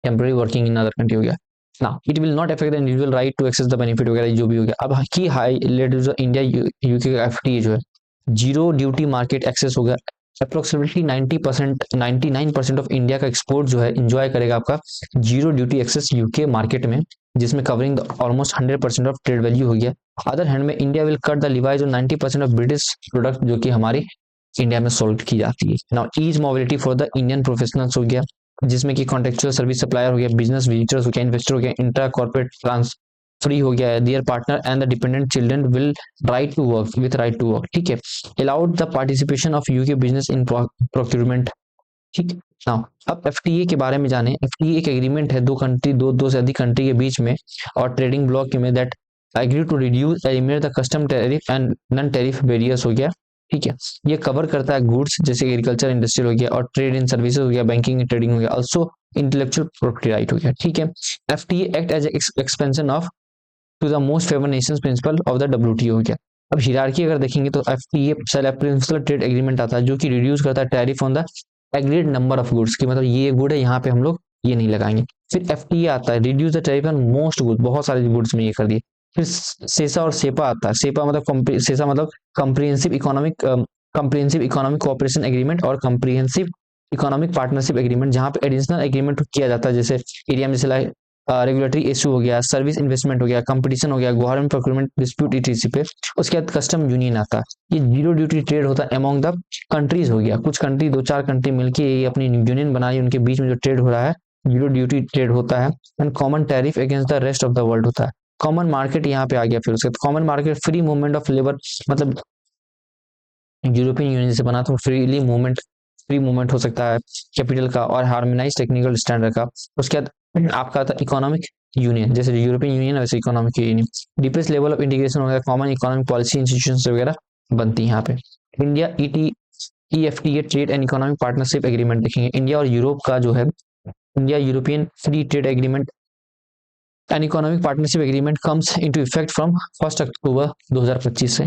temporary working in other country हो गया ना। It will not affect the individual right to access the benefit वगैरह जो भी हो गया। अब की हाई लेट जो इंडिया यूके का एफटीए जो है जीरो ड्यूटी मार्केट एक्सेस होगा, अप्रोक्सीमेटली 90% 99% ऑफ इंडिया का एक्सपोर्ट जो है इंजॉय करेगा आपका zero duty access UK market में, जिसमें covering almost 100% of trade value हो गया। अदर हैंड में India will cut the levies on 90% of British product जो कि हमारे इंडिया में सोल्ड की जाती है। Now ease mobility for the Indian professionals हो गया, जिसमें कि कॉन्टेक्चुअल सर्विस सप्लायर हो गया, बिजनेस विजिटर्स हो गया, इन्वेस्टर हो गया, इंट्रा कॉर्पोरेट ट्रांस फ्री हो गया है, their partner and the dependent children will right to work with right to work, ठीक है, allowed the participation of UK business in procurement, ठीक। नाउ अब एफटीए के बारे में जाने। एफटीए एक एग्रीमेंट है दो से अधिक कंट्री के बीच में और ट्रेडिंग ब्लॉक में that agree to reduce eliminate the custom tariff and non tariff barriers हो गया, ठीक है। ये कवर करता है गुड्स जैसे एग्रीकल्चर इंडस्ट्रियल हो गया और ट्रेड इन सर्विसेज हो गया, बैंकिंग एंड ट्रेडिंग हो गया, ऑल्सो इंटेलेक्चुअल प्रॉपर्टी राइट हो गया, ठीक है। FTA act as expansion of to the most favour nations principle of the WTO हो गया। अब हिरार्की अगर देखेंगे तो एफटीए प्रिंसिपल ट्रेड एग्रीमेंट आता है जो कि रिड्यूस करता है tariff on the agreed number of goods की, मतलब ये गुड है यहाँ पे हम लोग ये नहीं लगाएंगे। फिर एफटीए आता है reduce the tariff on most good, बहुत सारे गुड्स में ये कर दिए। फिर सेसा और सेपा आता है, सेपा मतलब सेसा मतलब कंप्रिहेंसिव इकोनॉमिक कोऑपरेशन एग्रीमेंट और कंप्रिहेंसिव इकोनॉमिक पार्टनरशिप एग्रीमेंट, जहां पे एडिशनल एग्रीमेंट किया जाता है जैसे एरिया में जैसे रेगुलेटरी इशू हो गया, सर्विस इन्वेस्टमेंट हो गया, कंपटीशन हो गया, गवर्नमेंट प्रोक्योरमेंट डिस्प्यूट ईटीसी पे। उसके बाद कस्टम यूनियन आता है, ये जीरो ड्यूटी ट्रेड होता है अमॉन्ग द कंट्रीज हो गया, कुछ कंट्री 2-4 कंट्री मिलके ये अपनी यूनियन बनाई, उनके बीच में जो ट्रेड हो रहा है जीरो ड्यूटी ट्रेड होता है। And common tariff against the rest of the world होता है। कॉमन मार्केट यहाँ पे आ गया। फिर उसके common market free movement of labour, मतलब यूरोपियन यूनियन से बना तो फ्री मूवमेंट हो सकता है कैपिटल का और हार्मोनाइज टेक्निकल स्टैंडर्ड का। उसके बाद आपका था इकोनॉमिक यूनियन, जैसे यूरोपियन यूनियन वैसे economic union, depress level of integration हो गया, कॉमन इकोनॉमिक पॉलिसी इंस्टीट्यूशंस वगैरह बनती है यहाँ पे। India EFTA trade and economic partnership agreement देखेंगे, इंडिया और यूरोप का जो है India European free trade agreement and economic partnership agreement comes into effect from 1 अक्टूबर 2025 से।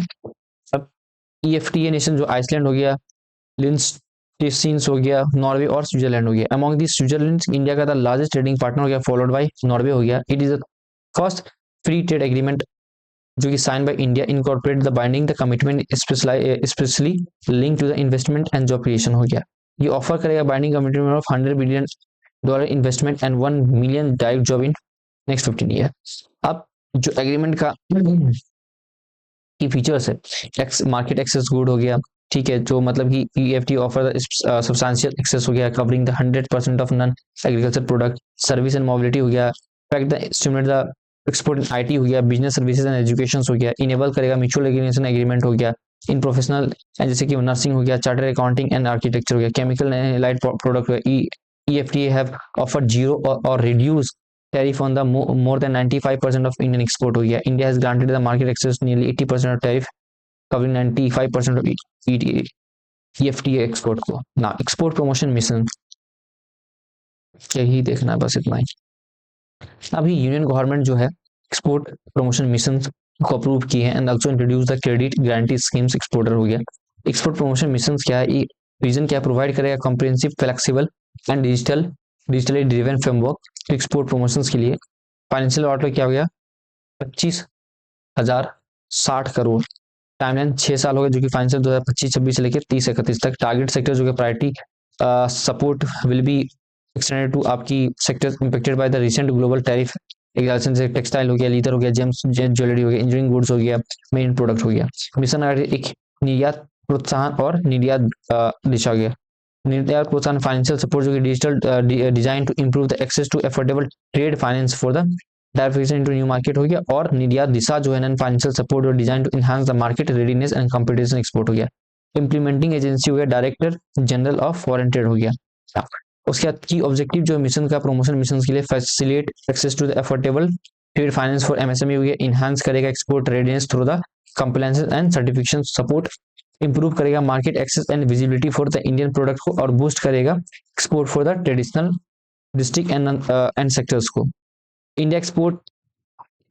अब ईएफटीए नेशन जो आइसलैंड हो गया, लिंस्टीन्स हो गया, नॉर्वे और स्विट्जरलैंड हो गया। अमॉन्ग दिस स्विट्जरलैंड इंडिया का द लार्जेस्ट ट्रेडिंग पार्टनर हो गया, फॉलोड बाय नॉर्वे हो गया। It is the first free trade agreement जो कि sign by India incorporate the binding the commitment specially link to the investment and job creation हो गया। ये ऑफर करेगा binding commitment of $100 billion investment and 1 million direct job in next 15 year. अब जो agreement का की फीचर्स है, market access good हो गया, ठीक है, जो मतलब कि EFT ऑफर सब्सटेंशियल एक्सेस हो गया, covering the 100% of non agriculture product, service and mobility हो गया, fact the stimulate the export in IT हो गया, बिजनेस सर्विसेज एंड एजुकेशन हो गया, इनेबल करेगा म्यूचुअल रिकग्निशन एग्रीमेंट हो गया, इन प्रोफेशनल जैसे कि नर्सिंग हो गया, चार्टर्ड अकाउंटिंग एंड आर्किटेक्चर हो गया, केमिकल एंड एलाइड प्रोडक्ट हो गया, EFTA हैव ऑफर्ड जीरो और reduce tariff on the more than 95% of Indian export हो गया, India has granted the market access nearly 80% of tariff covering 95% of EFTA export को। ना export promotion mission, यही देखना है बस, इतना ही। अभी यूनियन गवर्नमेंट जो है एक्सपोर्ट प्रमोशन मिशन को अप्रूव किए हैं and also introduce the credit guarantee schemes exporter हो गया। एक्सपोर्ट प्रमोशन मिशन क्या है, रीजन क्या प्रोवाइड करेगा, comprehensive flexible and digitally driven framework export promotions के लिए। फाइनेंशियल आउटलुक क्या हो गया, 25,060 करोड़, टाइमलाइन 6 साल हो गए, जो कि फाइनेंशियल 2025-26 से लेकर 30-31 तक। टारगेट सेक्टर जो कि priority support will be extended to आपकी sectors impacted by the recent global tariff example से टेक्सटाइल हो गया, लीदर हो गया, जेम्स ज्वेलरी हो गया, इंजीनियरिंग गुड्स हो गया, मेन प्रोडक्ट हो गया। मिशन एक निर्यात प्रोत्साहन और निर्यात दिशा हो गया, निर्यात प्रोत्साहन फाइनेंशियल सपोर्ट जो कि digital design to improve the access to affordable trade finance for the diversification into new market हो गया। और निर्यात दिशा जो है नॉन फाइनेंशियल सपोर्ट और design to enhance the market readiness and competition export हो गया। इंप्लीमेंटिंग एजेंसी हो गया, director general of foreign trade हो गया। उसके बाद की ऑब्जेक्टिव जो मिशन का प्रमोशन मिशन के लिए facilitate access to the affordable trade finance for MSME हो गया, इनहांस करेगा export readiness through the compliance and certification support, improve करेगा market access and visibility for the Indian product को, और बूस्ट करेगा export for the traditional district and sectors को। India export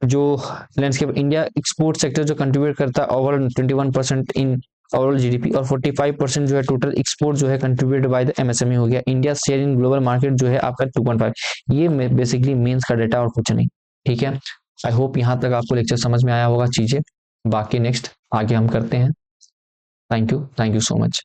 जो landscape, India export sector जो contribute करता है overall 21% in overall GDP और 45% जो है टोटल एक्सपोर्ट जो है कंट्रीब्यूटेड बाय द MSME हो गया। India share in global market जो है आपका 2.5, ये बेसिकली मेंस का डेटा और कुछ नहीं, ठीक है। आई होप यहाँ तक आपको लेक्चर समझ में आया होगा चीजें, बाकी नेक्स्ट आगे हम करते हैं। Thank you so much.